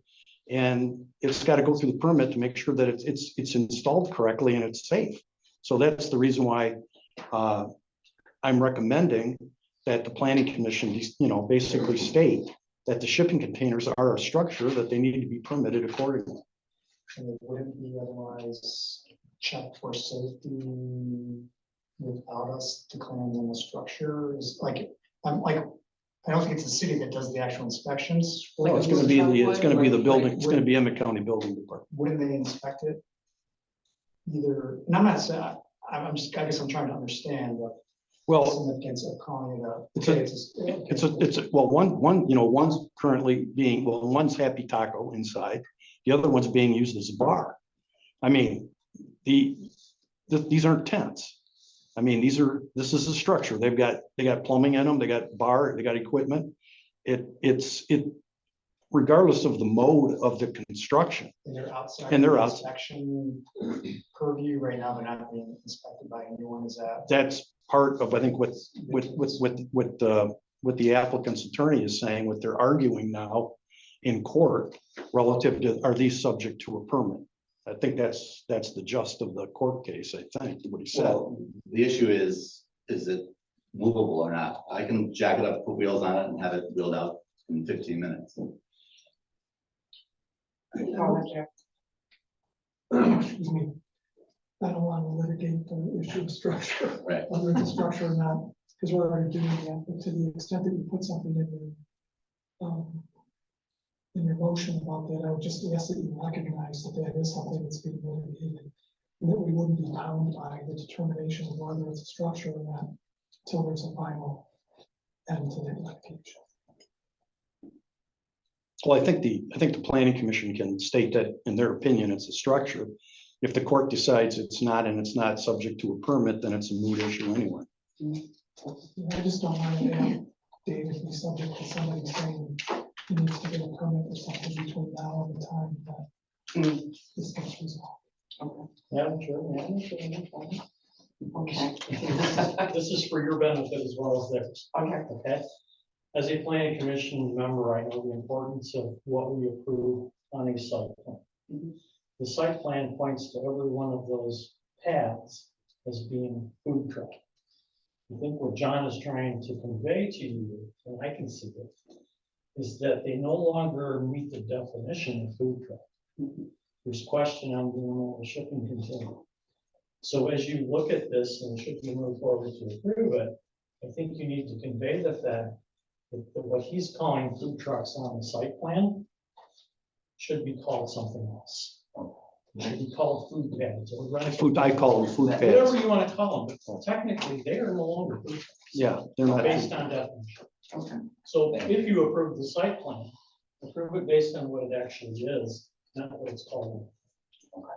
and it's got to go through the permit to make sure that it's installed correctly and it's safe. So that's the reason why I'm recommending that the planning commission, basically state that the shipping containers are a structure that they need to be permitted accordingly. And it wouldn't be otherwise checked for safety without us declaring them a structure. Is like, I don't think it's the city that does the actual inspections. Well, it's going to be the building. It's going to be Emmett County Building Department. Wouldn't they inspect it? Either, and I'm not saying, I guess I'm trying to understand the significance of calling it one's currently being, one's Happy Taco inside, the other one's being used as a bar. I mean, these aren't tents. I mean, this is a structure. They got plumbing in them, they got bar, they got equipment. It's regardless of the mode of the construction. And they're outside. And they're the out. inspection purview right now. They're not being inspected by anyone. Is that? That's part of, I think, what the applicant's attorney is saying, what they're arguing now in court relative to, are these subject to a permit? I think that's the gist of the court case, I think, what he said. Well, the issue is it movable or not? I can jack it up, put wheels on it and have it wheeled out in 15 minutes. Excuse me. I don't want to litigate the issue of structure. Right. Whether it's a structure or not, because we're already doing that, but to the extent that you put something in your motion about that, I would just ask that you recognize that that is something that's being litigated, and that we wouldn't be bound by the determination of whether it's a structure or not until there's a final end to that litigation. Well, I think the planning commission can state that in their opinion, it's a structure. If the court decides it's not, and it's not subject to a permit, then it's a moot issue anyway. I just don't want to have David be subject to somebody saying he needs to get a permit or something between now and the time that this gets resolved. Madam Chair, Okay. this is for your benefit as well as theirs. Okay. Okay, as a planning commission member, I know the importance of what we approve on a site plan. The site plan points to every one of those paths as being food truck. I think what John is trying to convey to you, and I can see it, is that they no longer meet the definition of food truck. There's question on the shipping container. So as you look at this and should you move forward to approve it, I think you need to convey the fact that what he's calling food trucks on the site plan should be called something else. It should be called food pads or rental. I call them food pads. Whatever you want to call them, but technically they are no longer food trucks. Yeah, they're not. Based on definition. Okay. So if you approve the site plan, approve it based on what it actually is, not what it's called.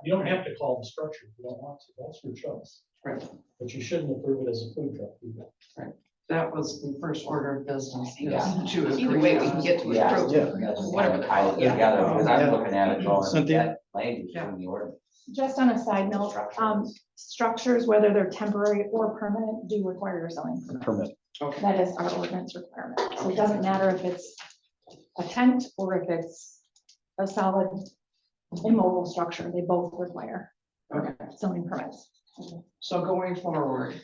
You don't have to call it a structure if you don't want to, that's your choice. Right. But you shouldn't approve it as a food truck either. Right. That was the first order of business. is Yeah. to Either agree way, we on- can get to Yeah. approve. Yeah. Whatever they're called, yeah. Together, because I'm looking at it going, Cynthia? that language in the ordinance. Just on a side note, structures, whether they're temporary or permanent, do require a zoning permit. Permit. That is our ordinance requirement. So it doesn't matter if it's a tent or if it's a solid immobile structure, they both require Okay. zoning permits. So going forward,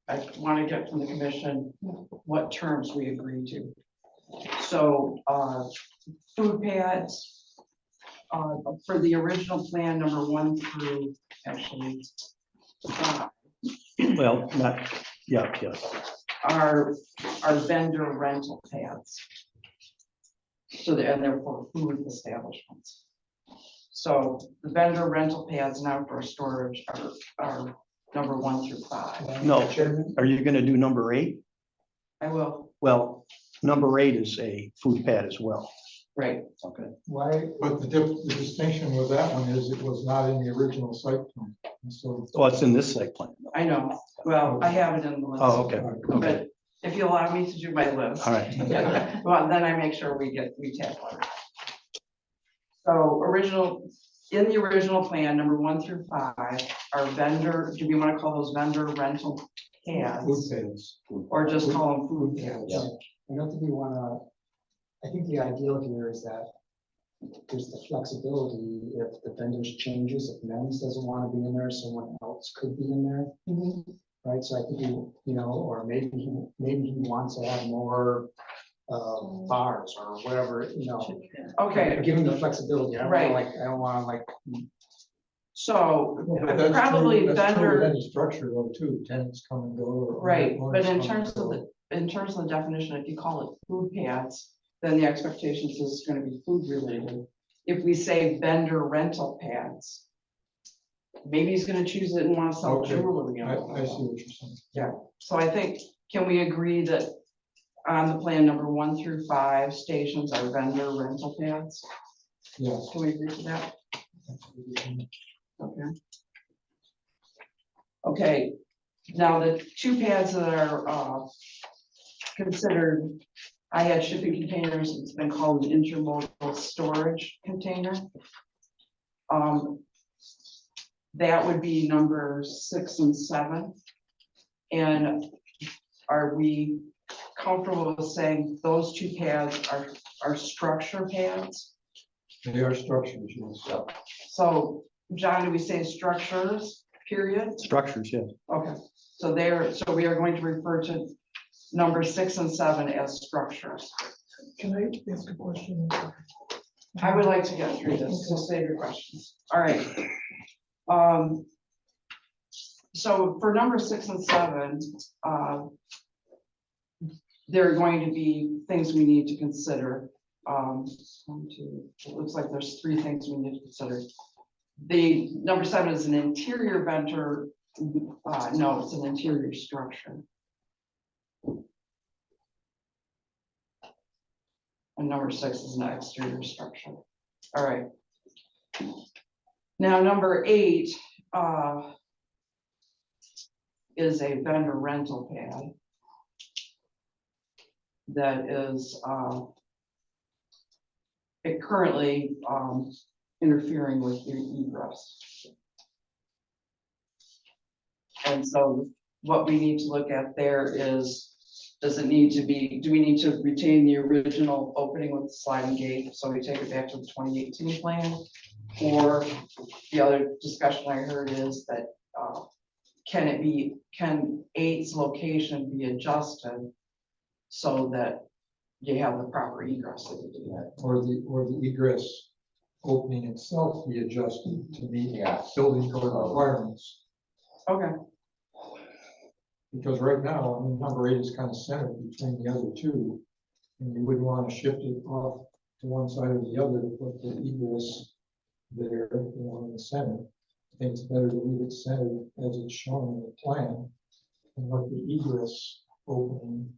I want to get from the commission what terms we agree to. So, food pads, for the original plan, number 1 through, actually, 5, Well, not, yeah, yes. are vendor rental pads. So and they're for food establishments. So the vendor rental pads and outdoor storage are number 1 through 5. No, are you gonna do number 8? I will, Well, number 8 is a food pad as well. right, Okay. Why, but the distinction with that one is it was not in the original site plan. And so, Oh, it's in this site plan. I know, well, I have it in the list. Oh, okay, okay, But if you allow me to do my list. all right. Well, then I make sure we tackle it. So in the original plan, number 1 through 5 are vendor, do we want to call those vendor rental Food pads? pads. Or just call them food pads? Yeah. I don't think we wanna, I think the ideal here is that there's the flexibility if the vendor's changes, if Men's doesn't wanna be in there, someone else could be in there. Right, so I think, or maybe he wants to have more bars or whatever, Okay, give him the flexibility. Right. I don't wanna like, so But that's probably true- that's true with vendor, any structure though, too, tenants come and go. or right, but owners in come terms and of go. in terms of the definition, if you call it food pads, then the expectations is it's gonna be food related. If we say vendor rental pads, maybe he's gonna choose it and wanna sell Okay. jewelry. I on see it. what you're saying. So I think, can we agree that on the plan number 1 through 5, stations are vendor rental pads? Yes. Can we agree to that? Okay. Okay, now the 2 pads that are considered, I had shipping containers, it's been called an intermodal storage container. That would be number 6 and 7. And are we comfortable with saying those 2 pads are structure pads? They are structures, yes. So, John, do we say structures, period? Structures, yes. Okay, so we are going to refer to number 6 and 7 as structures. Can I ask a question? I would like to get through this, so save your questions. All right. So for number 6 and 7, there are going to be things we need to consider. 1, 2, it looks like there's 3 things we need to consider. The number 7 is an interior vendor. No, it's an interior structure. And number 6 is an exterior structure. All right. Now, number 8 is a vendor rental pad that is it currently interfering with your egress. And so what we need to look at there is, does it need to be, do we need to retain the original opening with the sliding gate? So we take it back to the 2018 plan? Or the other discussion I heard is that can 8's location be adjusted so that you have the proper egress that you do that? Or the egress opening itself be adjusted to meet Yeah. building code requirements. Okay, Because right now, I mean, number 8 is kind of centered between the other 2. And you wouldn't want to shift it off to one side or the other to put the egress there, in the center. I think it's better to leave it centered as it's shown in the plan and let the egress opening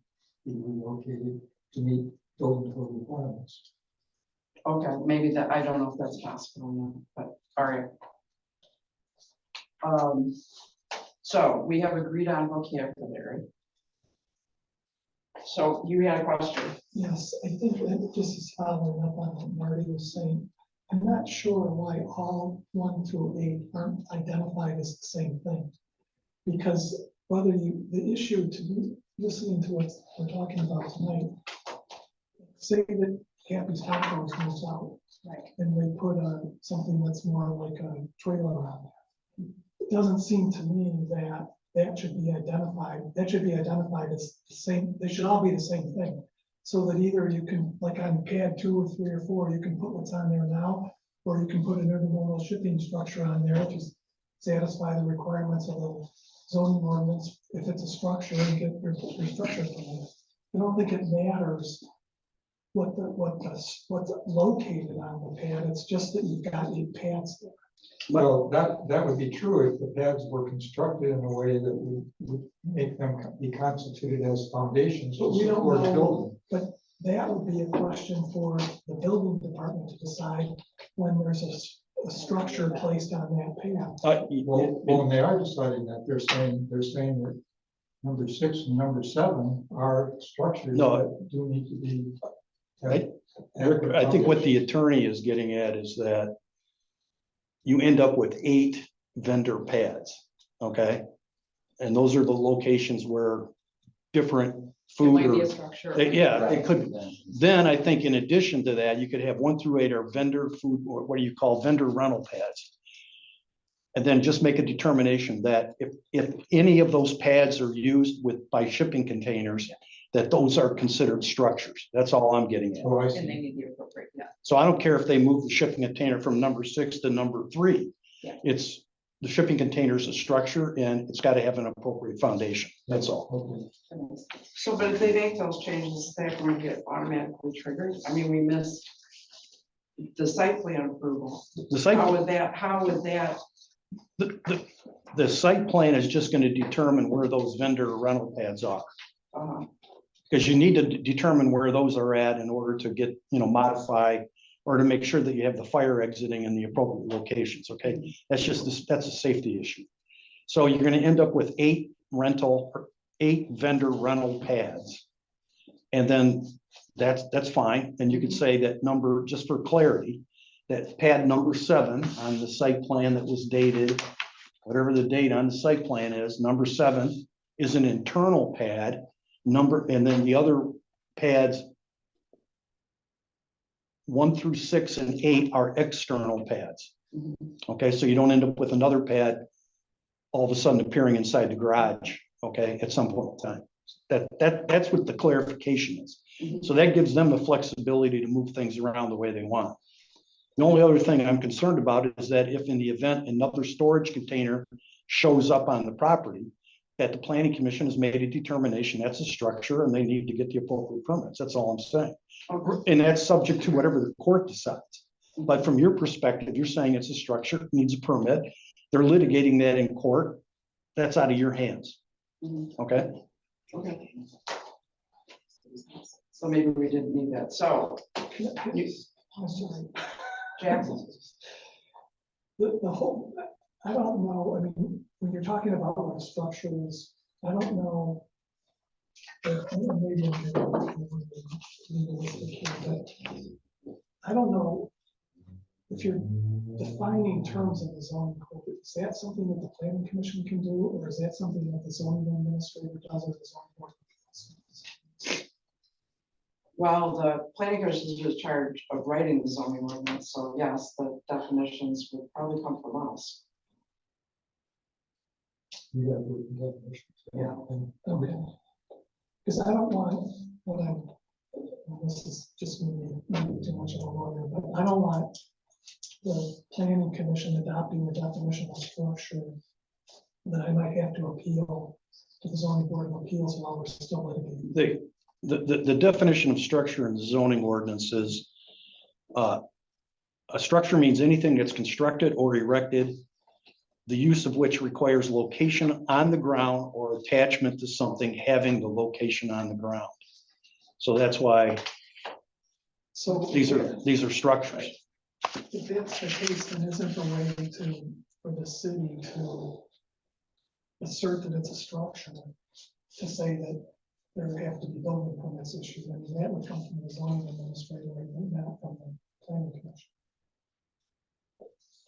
be relocated to meet building code requirements. okay, maybe that, I don't know if that's possible or not, but all right. So we have agreed on vocabulary. So you had a question. Yes, I think that this is following up on what Marty was saying. I'm not sure why all 1 through 8 aren't identified as the same thing. Because the issue to be listening to what we're talking about tonight, say that Happy's Hot Dogs moves out. Right. And they put something that's more like a trailer on there. doesn't seem to me that that should be identified, as the same, they should all be the same thing. So that either you can, like on pad 2 or 3 or 4, you can put what's on there now, or you can put an intermodal shipping structure on there, to satisfy the requirements of the zoning ordinance, if it's a structure, and get your structure permit. I don't think it matters what's located on the pad, it's just that you've got 8 pads there. Well, that would be true if the pads were constructed in a way that would make them be constituted as foundations. But we don't for the know, building. but that would be a question for the building department to decide when there's a structure placed on that pad. Well, when they are deciding that, they're saying that number 6 and number 7 are structures No. that do need to be. I think what the attorney is getting at is that you end up with 8 vendor pads, okay? And those are the locations where different It food might be a or, structure. yeah, it could. Then I think in addition to that, you could have 1 through 8 are vendor food, or what do you call vendor rental pads? And then just make a determination that if any of those pads are used by shipping containers, that those are considered structures. That's all I'm getting at. Oh, I And see. they need the appropriate, yeah. So I don't care if they move the shipping container from number 6 to number 3. Yeah. It's, the shipping container is a structure and it's got to have an appropriate foundation. That's all. Okay. So, but if they make those changes, they're going to get automatically triggered. I mean, we missed the site plan approval. The site, How would that, the site plan is just going to determine where those vendor rental pads are. Because you need to determine where those are at in order to get, modify or to make sure that you have the fire exiting in the appropriate locations, okay? That's a safety issue. So you're gonna end up with 8 vendor rental pads. And then that's fine. And you could say that number, just for clarity, that pad number 7 on the site plan that was dated, whatever the date on the site plan is, number 7 is an internal pad. And then the other pads 1 through 6 and 8 are external pads. Okay, so you don't end up with another pad all of a sudden appearing inside the garage, okay, at some point in time. That's what the clarification is. So that gives them the flexibility to move things around the way they want. The only other thing I'm concerned about is that if in the event another storage container shows up on the property, that the planning commission has made a determination that's a structure and they need to get the appropriate permits. That's all I'm saying. And that's subject to whatever the court decides. But from your perspective, you're saying it's a structure, needs a permit. They're litigating that in court. That's out of your hands. Okay? okay. So maybe we didn't need that. So, I'm sorry. Jackson, The whole, I don't know, I mean, when you're talking about what a structure is, I don't know. Maybe I don't know if you're defining terms in the zoning code, is that something that the planning commission can do, or is that something that the zoning administrator does or the zoning board? well, the planning commission is in charge of writing the zoning ordinance, so yes, the definitions would probably come from us. Yeah. Yeah. Okay. Because I don't want, this is just maybe too much of a lawyer, but I don't want the planning commission adopting the definition of structure that I might have to appeal to the zoning board of appeals while we're still litigating. The definition of structure in the zoning ordinance is a structure means anything that's constructed or erected, the use of which requires location on the ground or attachment to something having the location on the ground. So that's why So these are structures. if that's the case, then isn't the way for the city to assert that it's a structure, to say that there have to be building permits issued? I mean, that would come from the zoning administrator, not from the planning commission.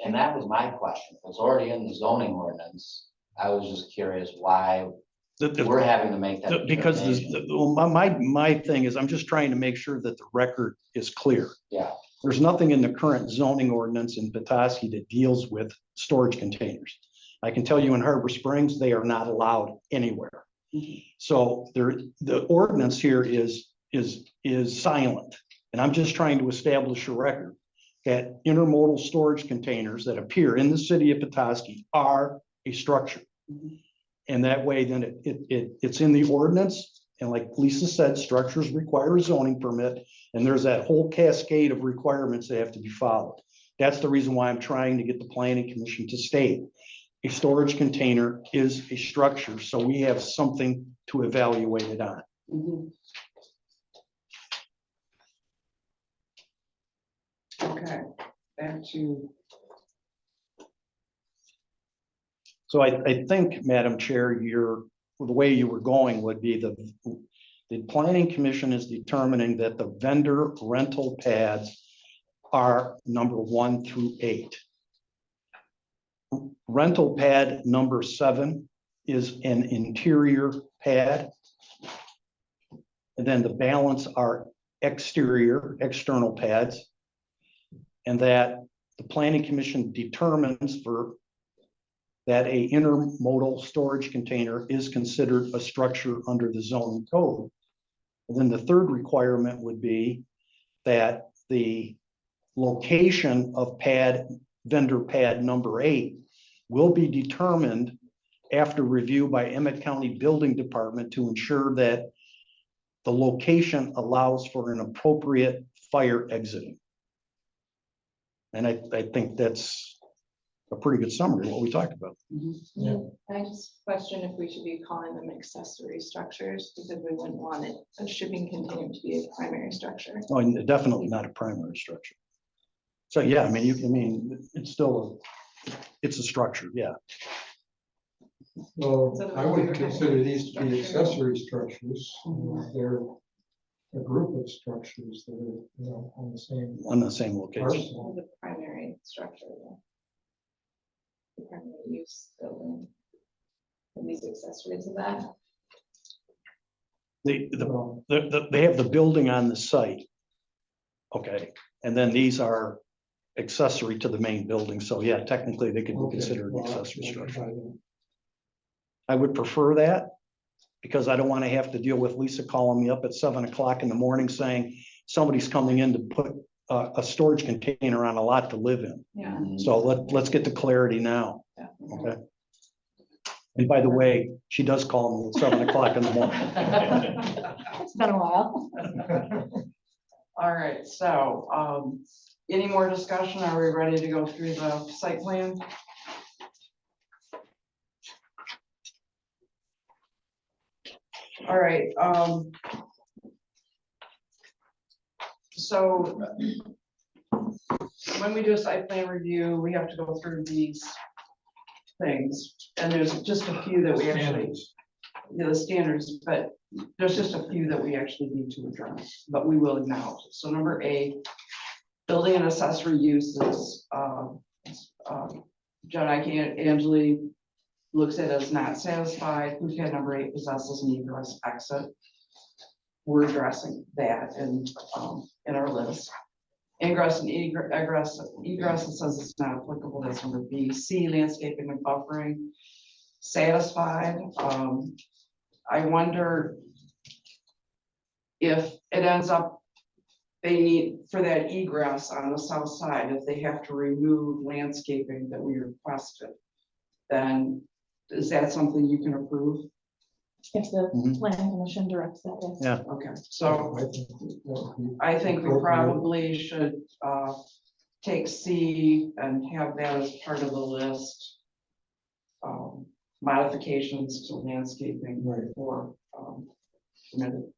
And that was my question. If it's already in the zoning ordinance, I was just curious why we're having to make that. Because determination. my thing is, I'm just trying to make sure that the record is clear. Yeah, There's nothing in the current zoning ordinance in Petoskey that deals with storage containers. I can tell you in Harbor Springs, they are not allowed anywhere. So there, the ordinance here is silent. And I'm just trying to establish a record that intermodal storage containers that appear in the city of Petoskey are a structure. And that way, then it's in the ordinance. And like Lisa said, structures require a zoning permit, and there's that whole cascade of requirements that have to be followed. That's the reason why I'm trying to get the planning commission to state a storage container is a structure, so we have something to evaluate it on. Mhm. Okay, back to, So I think, Madam Chair, the way you were going would be the planning commission is determining that the vendor rental pads are number 1 through 8. Rental pad number 7 is an interior pad. And then the balance are external pads. And that the planning commission determines that a intermodal storage container is considered a structure under the zoning code. And then the third requirement would be that the location of vendor pad number 8 will be determined after review by Emmett County Building Department to ensure that the location allows for an appropriate fire exiting. And I think that's a pretty good summary of what we talked about. I just question if we should be calling them accessory structures, because we wouldn't want a shipping container to be a primary structure. Oh, and definitely not a primary structure. So, yeah, I mean, it's still, it's a structure, yeah. Well, So I would consider these to be accessory structures. They're a group of structures that are, on the same location. Parcel. The primary structure, yeah. The primary use building. And these accessories of that. They have the building on the site. Okay, and then these are accessory to the main building, so yeah, technically they could be considered an accessory structure. I would prefer that, because I don't want to have to deal with Lisa calling me up at 7 o'clock in the morning saying somebody's coming in to put a storage container on a lot to live in. Yeah. So let's get the clarity now. Yeah. Okay. And by the way, she does call me at 7 o'clock in the morning. It's been a while. all right, so, any more discussion? Are we ready to go through the site plan? All right, so when we do a site plan review, we have to go through these things, and there's just a few that we actually, the standards, but there's just a few that we actually need to address, but we will acknowledge it. So number 8, building and accessory uses, John Angeli looks at as not satisfied. Food pad number 8 possesses an egress exit. We're addressing that in our list. Ingress and egress, it says it's not applicable, that's number B. C, landscaping and buffering, satisfied. I wonder if it ends up, they need, for that egress on the south side, if they have to remove landscaping that we requested, then is that something you can approve? If the Mhm. planning commission directs that, yes. Yeah. Okay, so I I think we probably should take C and have that as part of the list. Modifications to landscaping Right. for permitted.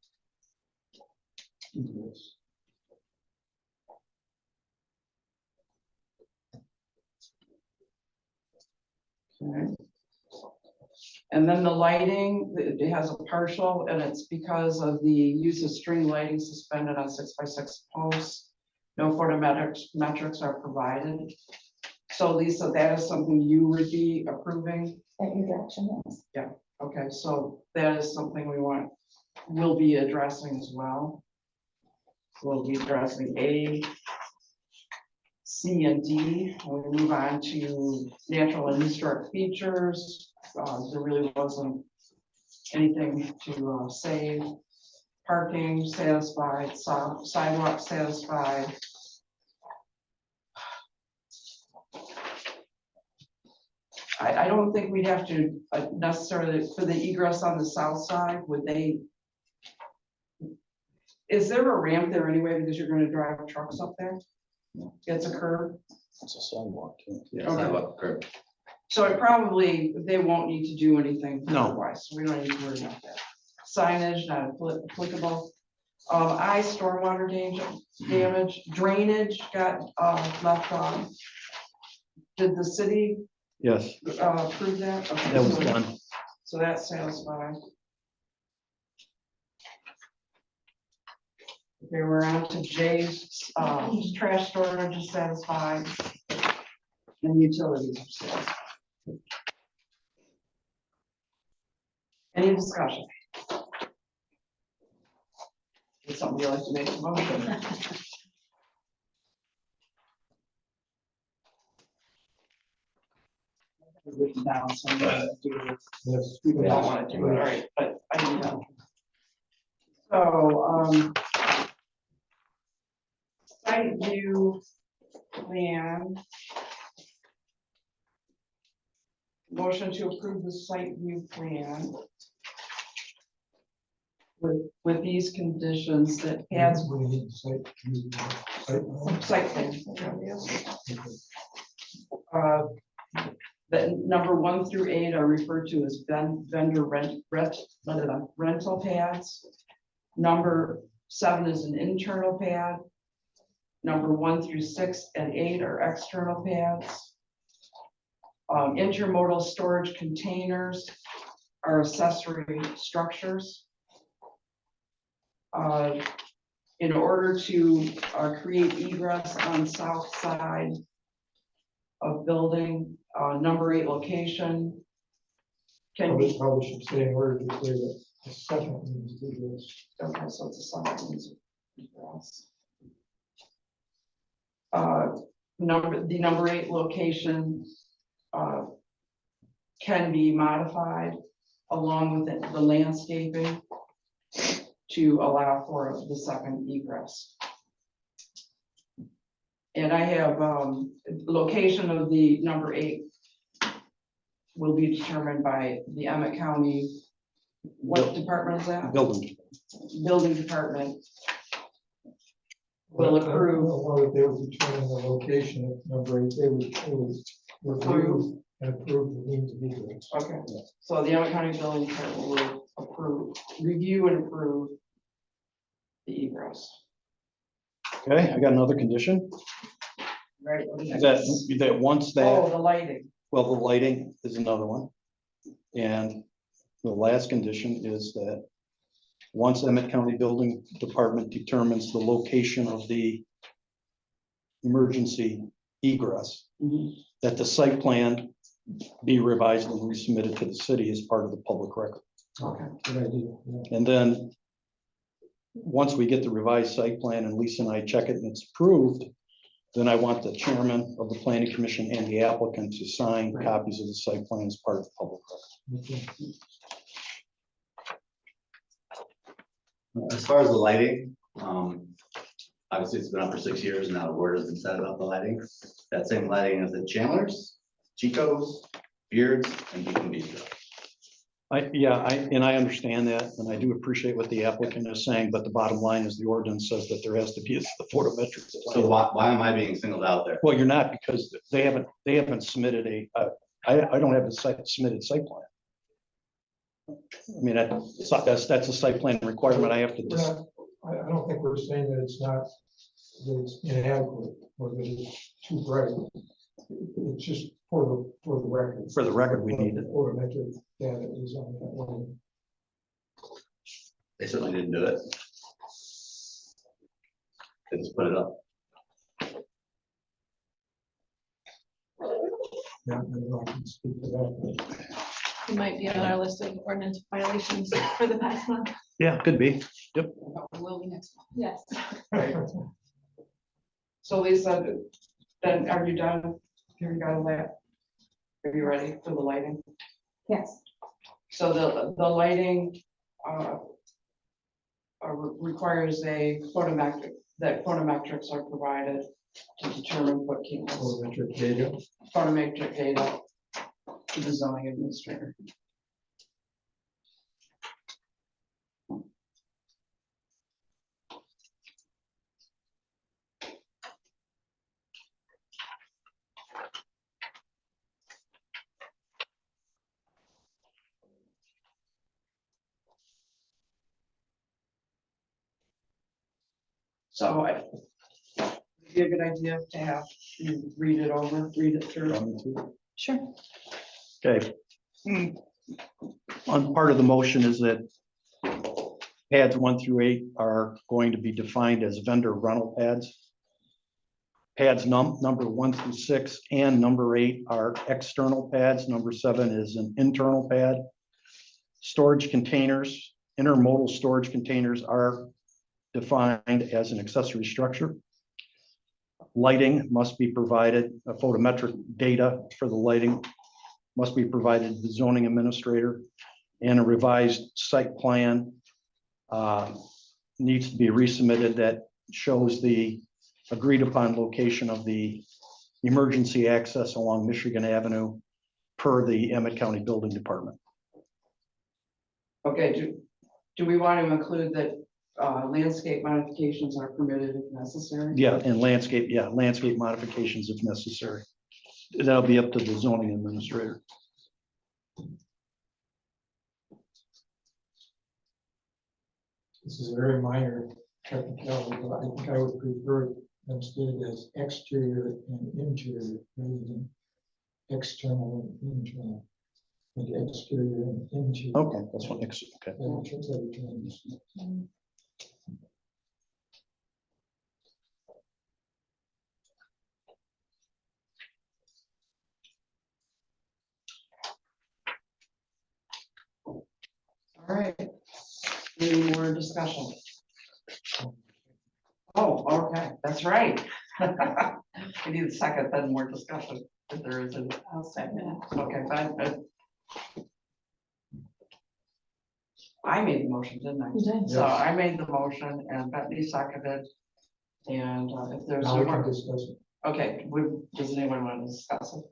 Okay. And then the lighting, it has a partial, and it's because of the use of string lighting suspended on 6x6 posts. No photometrics are provided. So Lisa, that is something you would be approving? At your direction, yes. Okay, so that is something we'll be addressing as well. We'll be addressing A, C and D. When we move on to natural and historic features, there really wasn't anything to save. Parking satisfied, sidewalk satisfied. I don't think we'd have to necessarily, for the egress on the south side, would they? Is there a ramp there anyway, because you're gonna drive trucks up there? It's a curb, It's a sidewalk. Too. Yeah, Okay. sidewalk curb. so it probably, they won't need to do anything No. otherwise, so we don't need to worry about that. Signage, not applicable. Stormwater damage, drainage got left on. Did the city Yes, approve that? Okay, that was so- done. So that's satisfied. Okay, we're on to J's, trash storage is satisfied. And utilities are satisfied. Any discussion? Would somebody like to make a motion? Written down, so I'm gonna do this. Yes. We don't want to do it, all right, but I need to. So, site view plan. Motion to approve the site view plan. With these conditions that has We need to site plan. That number 1 through 8 are referred to as vendor rental pads. Number 7 is an internal pad. Number 1 through 6 and 8 are external pads. Intermodal storage containers are accessory structures. In order to create egress on south side of building, number 8 location can be, Probably should say in order to clear the second means to this. okay, so it's a second means of egress. The number 8 location can be modified along with the landscaping to allow for the second egress. And I have location of the number 8 will be determined by the Emmett County. What department is that? Building. Building department will approve. Well, if they would determine the location of number 8, they would review and approve the means of egress. Okay, so the Emmett County Building Department will approve, review and approve the egress. Okay, I got another condition. Right. That once Oh, that, the lighting. well, the lighting is another one. And the last condition is that once Emmett County Building Department determines the location of the emergency egress, that the site plan be revised and resubmitted to the city as part of the public record. Okay. Good idea. Yeah. And then, once we get the revised site plan and Lisa and I check it and it's approved, then I want the chairman of the planning commission and the applicant to sign copies of the site plan as part of the public record. Okay. As far as the lighting, obviously it's been up for 6 years now, the word has been said about the lighting. That same lighting is at Chandler's, Chico's, Beards, and Beacon Bistro. And I understand that, and I do appreciate what the applicant is saying, but the bottom line is the ordinance says that there has to be a photometric. So why am I being singled out there? Well, you're not, because they haven't submitted I don't have a submitted site plan. I mean, that's a site plan requirement I have to. We're not- I don't think we're saying that it's not, that it's inadequate or that it's too bright. It's just for the record. For the record, we need it. Photometric data is on that one. They certainly didn't do it. They just put it up. Yeah, I can speak to that. It might be on our list of ordinance violations for the past month. Yeah, could be. Will be next month. Yes. So Lisa, Then are you done? Here you got that. Are you ready for the lighting? Yes. So the lighting requires a photometric, that photometrics are provided to determine what campus, Photometric data. photometric data to the zoning administrator. So it'd be a good idea to have you read it over, read it through. Sure. Okay. On part of the motion is that pads 1 through 8 are going to be defined as vendor rental pads. Pads number 1 through 6 and number 8 are external pads. Number 7 is an internal pad. Storage containers, intermodal storage containers are defined as an accessory structure. Lighting must be provided, photometric data for the lighting must be provided to the zoning administrator, and a revised site plan needs to be resubmitted that shows the agreed upon location of the emergency access along Michigan Avenue per the Emmett County Building Department. Okay, do we want to include that landscape modifications are permitted if necessary? Yeah, and landscape modifications if necessary. That'll be up to the zoning administrator. This is a very minor technicality, but I think I would prefer them stated as exterior and interior rather than external and internal. And exterior and interior. Okay, that's what next, okay. All right. Any more discussion? Oh, okay, that's right. We need a second, then more discussion, if there isn't. I'll second it. Okay, fine. I made the motion, didn't I? You did. So I made the motion and Bethany seconded. And if there's Now no we can more, discuss it. okay, does anyone want to discuss it?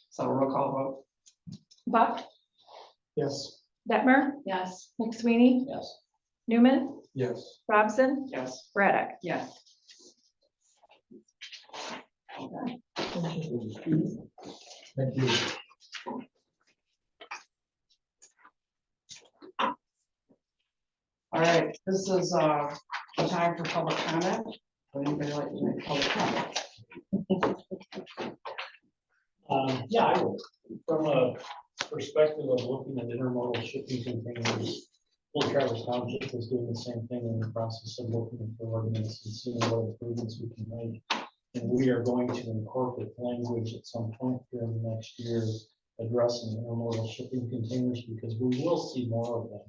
So roll call vote. Buck, Yes. Detmer, Yes. McSweeney, Yes. Newman, Yes. Robson, Yes. Braddock. Yes. Thank you. All right, this is the time for public comment. Would anybody like to make public comment? Yeah, I would. From a perspective of looking at intermodal shipping containers, Old Traverse Township is doing the same thing in the process of looking at the ordinance and seeing what improvements we can make. And we are going to incorporate language at some point during the next year addressing intermodal shipping containers, because we will see more of them.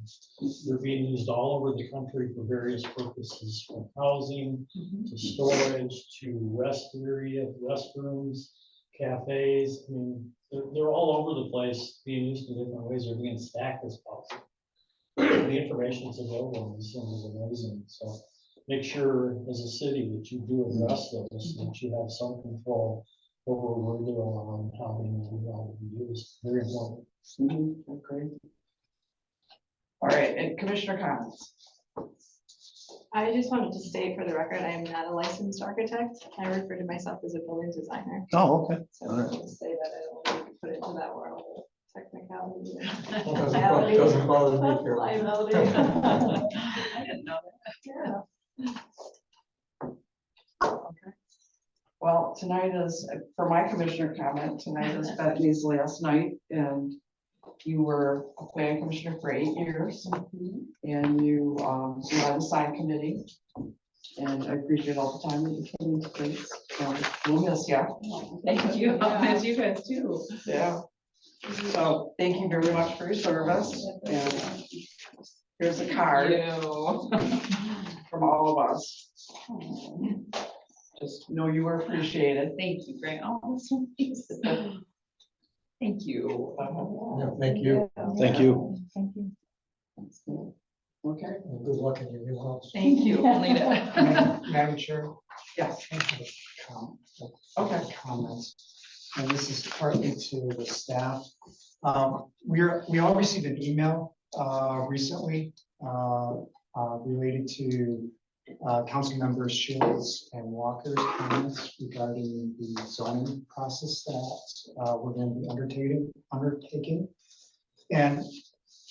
They're being used all over the country for various purposes, from housing to storage to rest area, restrooms, cafes. I mean, they're all over the place, being used in different ways. They're being stacked as possible. The information is available and this thing is amazing. So make sure as a city that you do address those, that you have some control over where they're on, how they will be used. Very important. Okay. All right, and commissioner comments. I just wanted to state for the record, I am not a licensed architect. I refer to myself as a building designer. Oh, okay. So I want to say that I don't want to put into that world of technicality. Doesn't bother me, Carol. Liability. I didn't know that. Yeah. Well, tonight is, for my commissioner comment, tonight is Bethany's last night, and you were a planning commissioner for 8 years. And you led the sign committee. And I appreciate all the time that you came into this. And we'll miss you. Thank you. I'll miss you guys too. Yeah. So thank you very much for your service. And here's a card You. from all of us. Just No, you are appreciated. Thank you, Grant. Oh, that's so nice. Thank you. Yeah, thank you. Thank you. Thank you. Okay, And good luck in your new house. Thank you. We'll need it. Madam Chair. yes, I have a Okay. Comments, and this is partly to the staff. We all received an email recently related to council members Shields and Walker's comments regarding the zoning process that we're going to be undertaking. And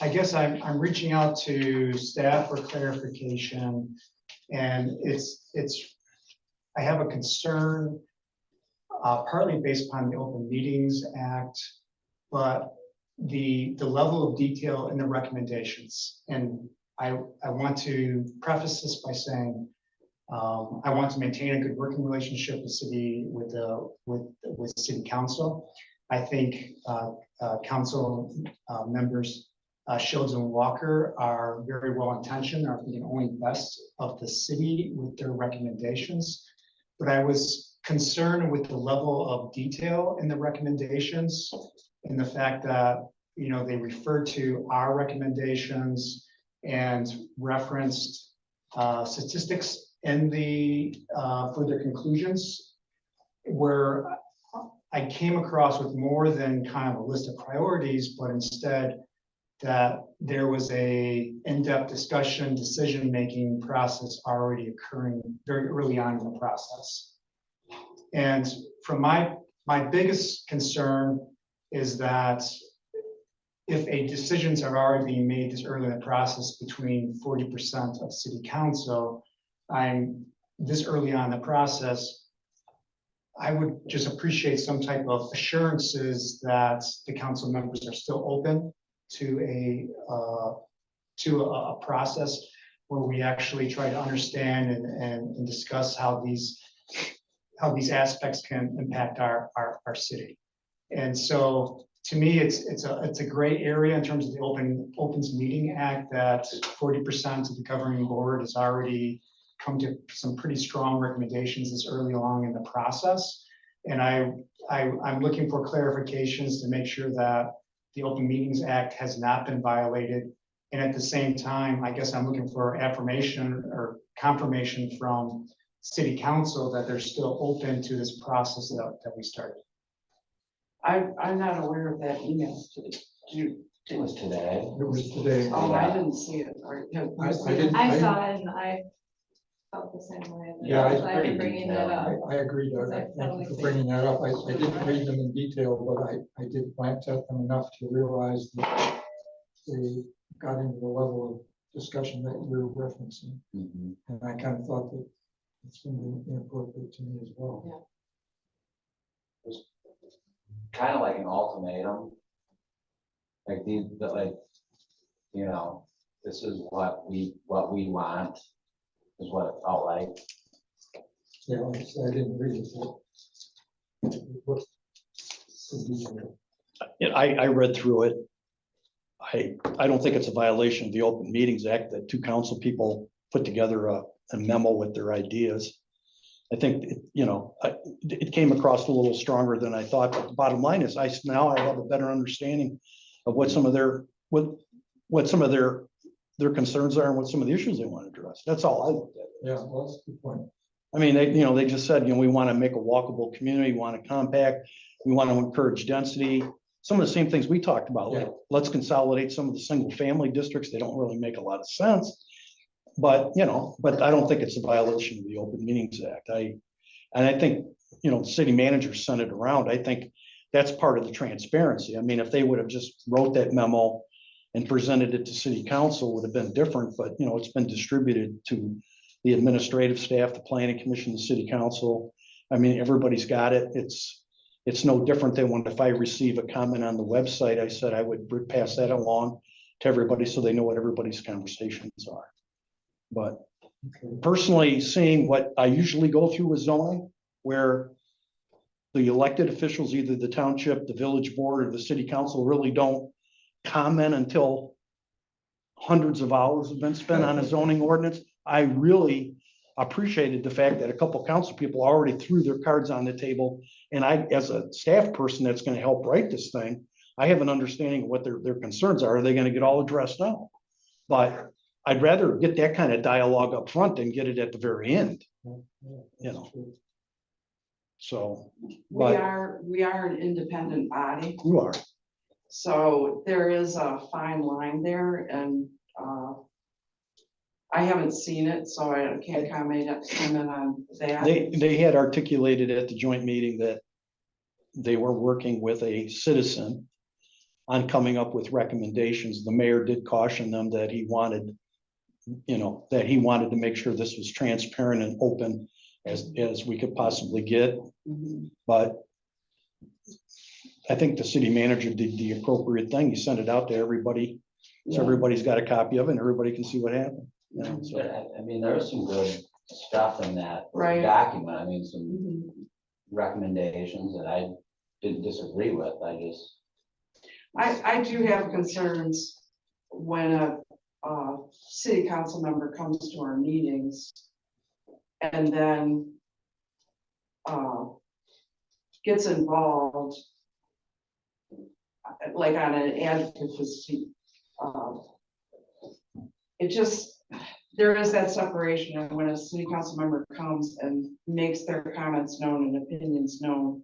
I guess I'm reaching out to staff for clarification, and I have a concern partly based upon the Open Meetings Act, but the level of detail in the recommendations. And I want to preface this by saying I want to maintain a good working relationship with city council. I think council members Shields and Walker are very well intentioned, are thinking only best of the city with their recommendations. But I was concerned with the level of detail in the recommendations and the fact that, you know, they referred to our recommendations and referenced statistics in the for their conclusions, where I came across with more than kind of a list of priorities, but instead that there was a in-depth discussion, decision-making process already occurring very early on in the process. And from my biggest concern is that if a decisions are already being made this early in the process between 40% of city council, I'm this early on in the process, I would just appreciate some type of assurances that the council members are still open to a process where we actually try to understand and discuss how these aspects can impact our city. And so to me, it's a gray area in terms of the Opens Meeting Act that 40% of the governing board has already come to some pretty strong recommendations this early along in the process. And I'm looking for clarifications to make sure that the Open Meetings Act has not been violated. And at the same time, I guess I'm looking for affirmation or confirmation from city council that they're still open to this process that we started. I'm not aware of that email today. It was today. It was today. Oh, I didn't see it. Or, have you I seen didn't- it? I saw it and I felt the same way. Yeah, I'm glad you're bringing that up. I agree, Doug. Thank you for bringing that up. I didn't read them in detail, but I did glance at them enough to realize that they got into the level of discussion that you're referencing. Mhm. And I kind of thought that it's been inappropriate to me as well. Kind of like an ultimatum. Like you know, this is what we want, is what it felt like. Yeah, like I said, I didn't read it. But I read through it. I don't think it's a violation of the Open Meetings Act that two council people put together a memo with their ideas. I think, it came across a little stronger than I thought, but the bottom line is now I have a better understanding of what some of their concerns are and what some of the issues they want to address. That's all I looked at. yeah, well, that's a good point. I mean, they just said, we want to make a walkable community, we want to compact, we want to encourage density. Some of the same things we talked about, like, let's consolidate some of the single family districts. They don't really make a lot of sense. But I don't think it's a violation of the Open Meetings Act. I think, the city manager sent it around. I think that's part of the transparency. I mean, if they would have just wrote that memo and presented it to city council, would have been different, but it's been distributed to the administrative staff, the planning commission, the city council. I mean, everybody's got it. It's no different than when, if I receive a comment on the website, I said I would pass that along to everybody so they know what everybody's conversations are. But personally, seeing what I usually go through with zoning, where the elected officials, either the township, the village board, or the city council, really don't comment until hundreds of hours have been spent on a zoning ordinance, I really appreciated the fact that a couple council people already threw their cards on the table. And I, as a staff person that's gonna help write this thing, I have an understanding of what their concerns are. Are they gonna get all addressed now? But I'd rather get that kind of dialogue up front than get it at the very end, you know? So, but We are an independent body, you are, so there is a fine line there, and I haven't seen it, so I can't comment on that. they had articulated at the joint meeting that they were working with a citizen on coming up with recommendations. The mayor did caution them that he wanted, you know, that he wanted to make sure this was transparent and open as we could possibly get. Mhm. But I think the city manager did the appropriate thing. He sent it out to everybody. So Yeah. everybody's got a copy of it and everybody can see what happened. You know, so. But I mean, there was some good stuff in that Right. document. I mean, some Mhm. recommendations that I didn't disagree with. I do have concerns when a city council member comes to our meetings and then gets involved like on an advocacy. It just, there is that separation, and when a city council member comes and makes their comments known and opinions known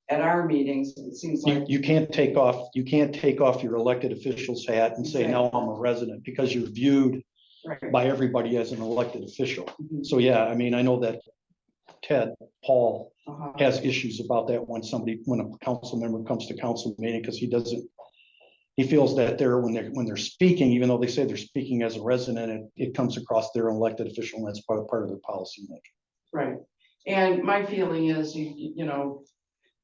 at our meetings, it seems like. You can't take off your elected official's hat and say, no, I'm a resident, because you're viewed Right. by everybody as an elected official. Mhm. So, yeah, I mean, I know that Paul Uh-huh. has issues about that when a council member comes to council meeting, because he feels that when they're speaking, even though they say they're speaking as a resident, it comes across their elected official, and that's part of their policy making. Right, and my feeling is, you know,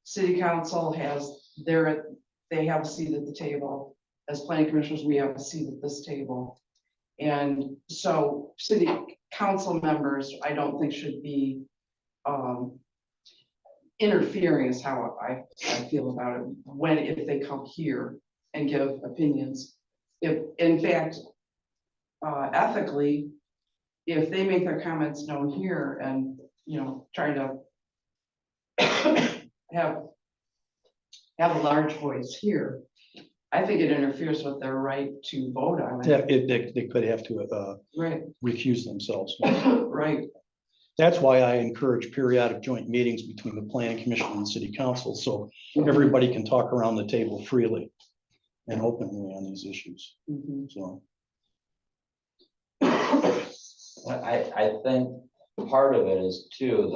city council they have a seat at the table. As planning commissioners, we have a seat at this table. And so city council members, I don't think should be interfering is how I feel about it, if they come here and give opinions. If, in fact, ethically, if they make their comments known here and, you know, try to have a large voice here, I think it interferes with their right to vote on it. Yeah, they could have to Right, recuse themselves. right, That's why I encourage periodic joint meetings between the planning commission and the city council, so everybody can talk around the table freely and openly on these issues. Mhm. So, I think part of it is too,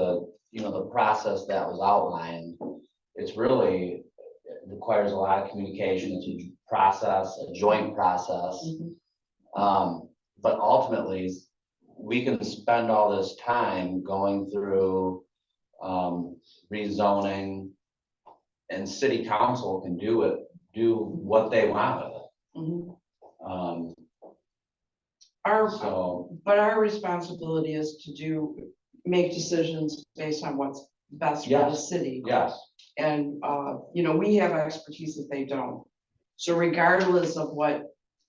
the process that was outlined. It's really, it requires a lot of communication. It's a process, a joint process. Mhm. But ultimately, we can spend all this time going through rezoning, and city council can do what they want with it. Mhm. So, But our responsibility is to make decisions based on what's best for the Yes. city. yes, And, you know, we have expertise that they don't. So regardless of what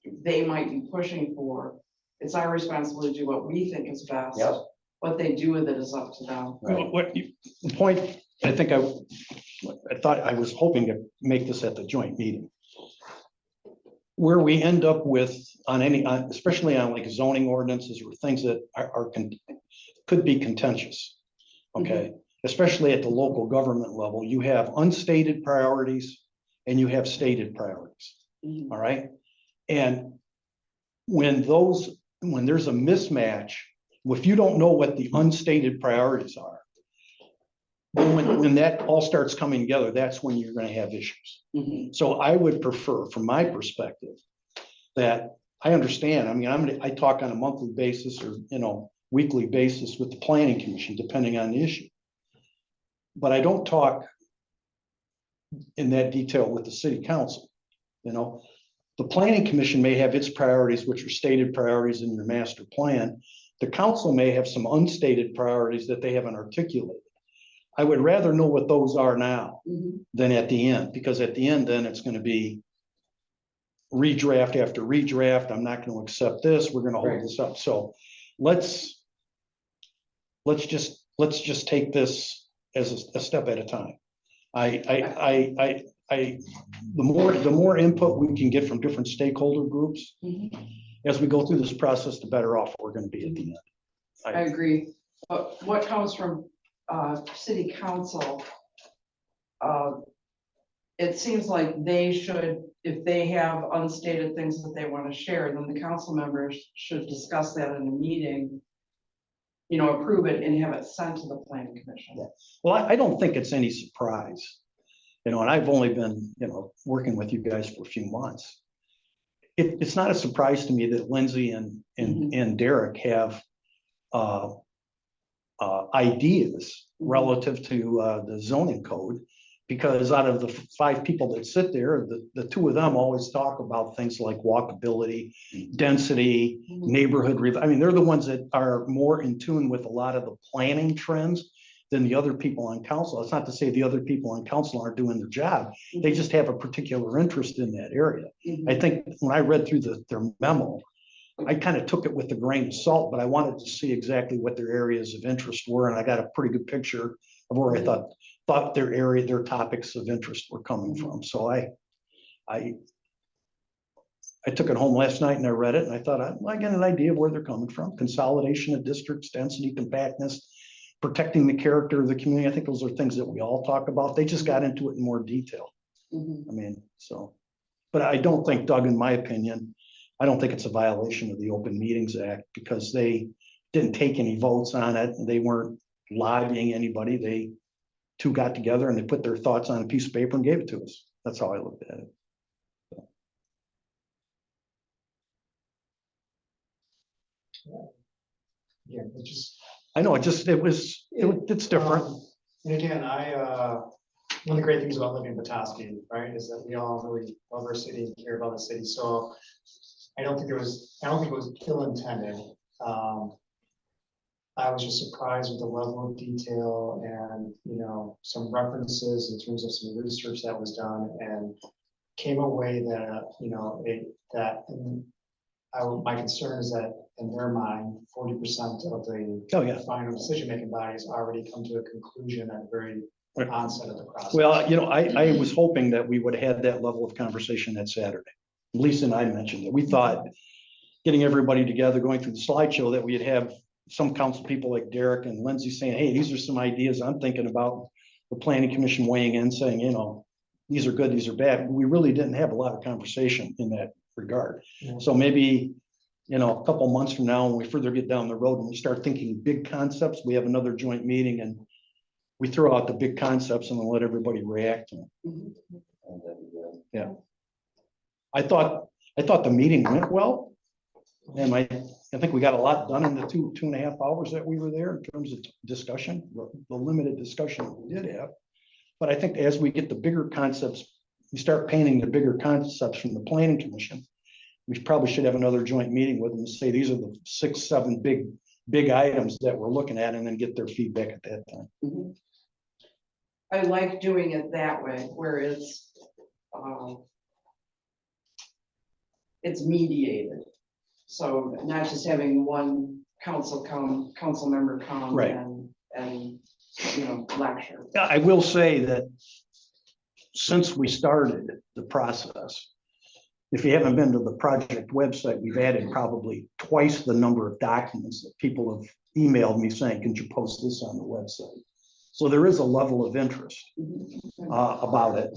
they might be pushing for, it's our responsibility to do what we think is best. Yep. What they do with it is up to them. right. the point, I think I thought I was hoping to make this at the joint meeting. Where we end up with especially on like zoning ordinances or things that could be contentious. Okay, especially at the local government level, you have unstated priorities and you have stated priorities. Mhm. All right. And when there's a mismatch, if you don't know what the unstated priorities are, when that all starts coming together, that's when you're going to have issues. Mhm. So I would prefer, from my perspective, that I understand. I mean, I talk on a monthly basis or, weekly basis with the planning commission, depending on the issue. But I don't talk in that detail with the city council. The planning commission may have its priorities, which are stated priorities in your master plan. The council may have some unstated priorities that they haven't articulated. I would rather know what those are now Mhm. than at the end, because at the end, then it's going to be redraft after redraft. I'm not going to accept this. We're going to hold Right. this up. So let's let's just take this as a step at a time. The more input we can get from different stakeholder groups, as we go through this process, the better off we're gonna be at the end. I agree, but what comes from city council, it seems like they should, if they have unstated things that they want to share, then the council members should discuss that in a meeting, you know, approve it and have it sent to the planning commission. Well, I don't think it's any surprise, you know, and I've only been, you know, working with you guys for a few months. It's not a surprise to me that Lindsay and Derek have ideas relative to the zoning code, because out of the 5 people that sit there, the 2 of them always talk about things like walkability, density, neighborhood. I mean, they're the ones that are more in tune with a lot of the planning trends than the other people on council. It's not to say the other people on council aren't doing their job. They just have a particular interest in that area. I think when I read through their memo, I kind of took it with a grain of salt, but I wanted to see exactly what their areas of interest were, and I got a pretty good picture of where I thought their topics of interest were coming from. So I took it home last night and I read it, and I thought I got an idea of where they're coming from. Consolidation of districts, density, compactness, protecting the character of the community. I think those are things that we all talk about. They just got into it in more detail. I mean, so, but I don't think, Doug, in my opinion, I don't think it's a violation of the Open Meetings Act, because they didn't take any votes on it. They weren't lobbying anybody. They 2 got together and they put their thoughts on a piece of paper and gave it to us. That's how I looked at it. Yeah, it just. I know, it's different. And again, one of the great things about living in Petoskey, right, is that we all really love our city and care about the city. So I don't think it was ill intended. I was just surprised with the level of detail and, you know, some references in terms of some research that was done, and came away that, you know, my concern is that in their mind, 40% of the final decision-making bodies already come to a conclusion at the very onset of the process. Well, you know, I was hoping that we would have had that level of conversation that Saturday. Lisa and I mentioned it. We thought getting everybody together, going through the slideshow, that we'd have some council people like Derek and Lindsay saying, hey, these are some ideas I'm thinking about. The planning commission weighing in, saying, you know, these are good, these are bad. We really didn't have a lot of conversation in that regard. So maybe, you know, a couple months from now, when we further get down the road and we start thinking big concepts, we have another joint meeting and we throw out the big concepts and then let everybody react to them. Yeah. I thought the meeting went well. And I think we got a lot done in the 2.5 hours that we were there in terms of discussion, the limited discussion that we did have. But I think as we get the bigger concepts, we start painting the bigger concepts from the planning commission, we probably should have another joint meeting with them and say, these are the 6, 7 big items that we're looking at, and then get their feedback at that time. I like doing it that way, where it's mediated. So not just having one council member come Right. and you know, lecture. I will say that since we started the process, if you haven't been to the project website, we've added probably twice the number of documents that people have emailed me saying, can you post this on the website? So there is a level of interest about it.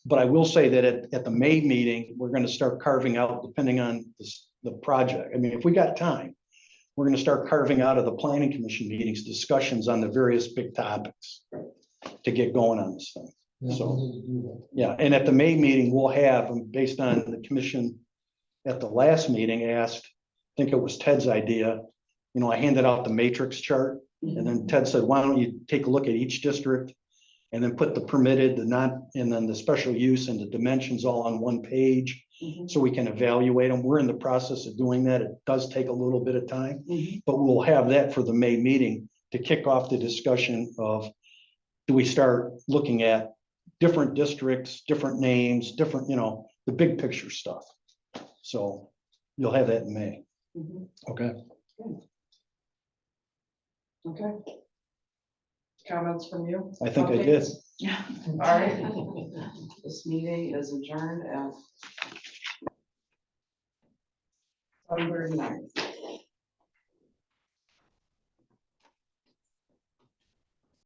But I will say that at the May meeting, we're going to start carving out, depending on the project. I mean, if we got time, we're going to start carving out of the planning commission meetings, discussions on the various big topics to get going on this thing. So, yeah, and at the May meeting, we'll have, based on the commission at the last meeting asked, I think it was Ted's idea, you know, I handed out the matrix chart, and then Ted said, why don't you take a look at each district and then put the permitted, the not, and then the special use and the dimensions all on one page, so we can evaluate them. We're in the process of doing that. It does take a little bit of time, but we'll have that for the May meeting to kick off the discussion of, do we start looking at different districts, different names, different, you know, the big picture stuff. So you'll have that in May. Okay. Okay. Comments from you? I think I did. All right. This meeting is adjourned at 7:39.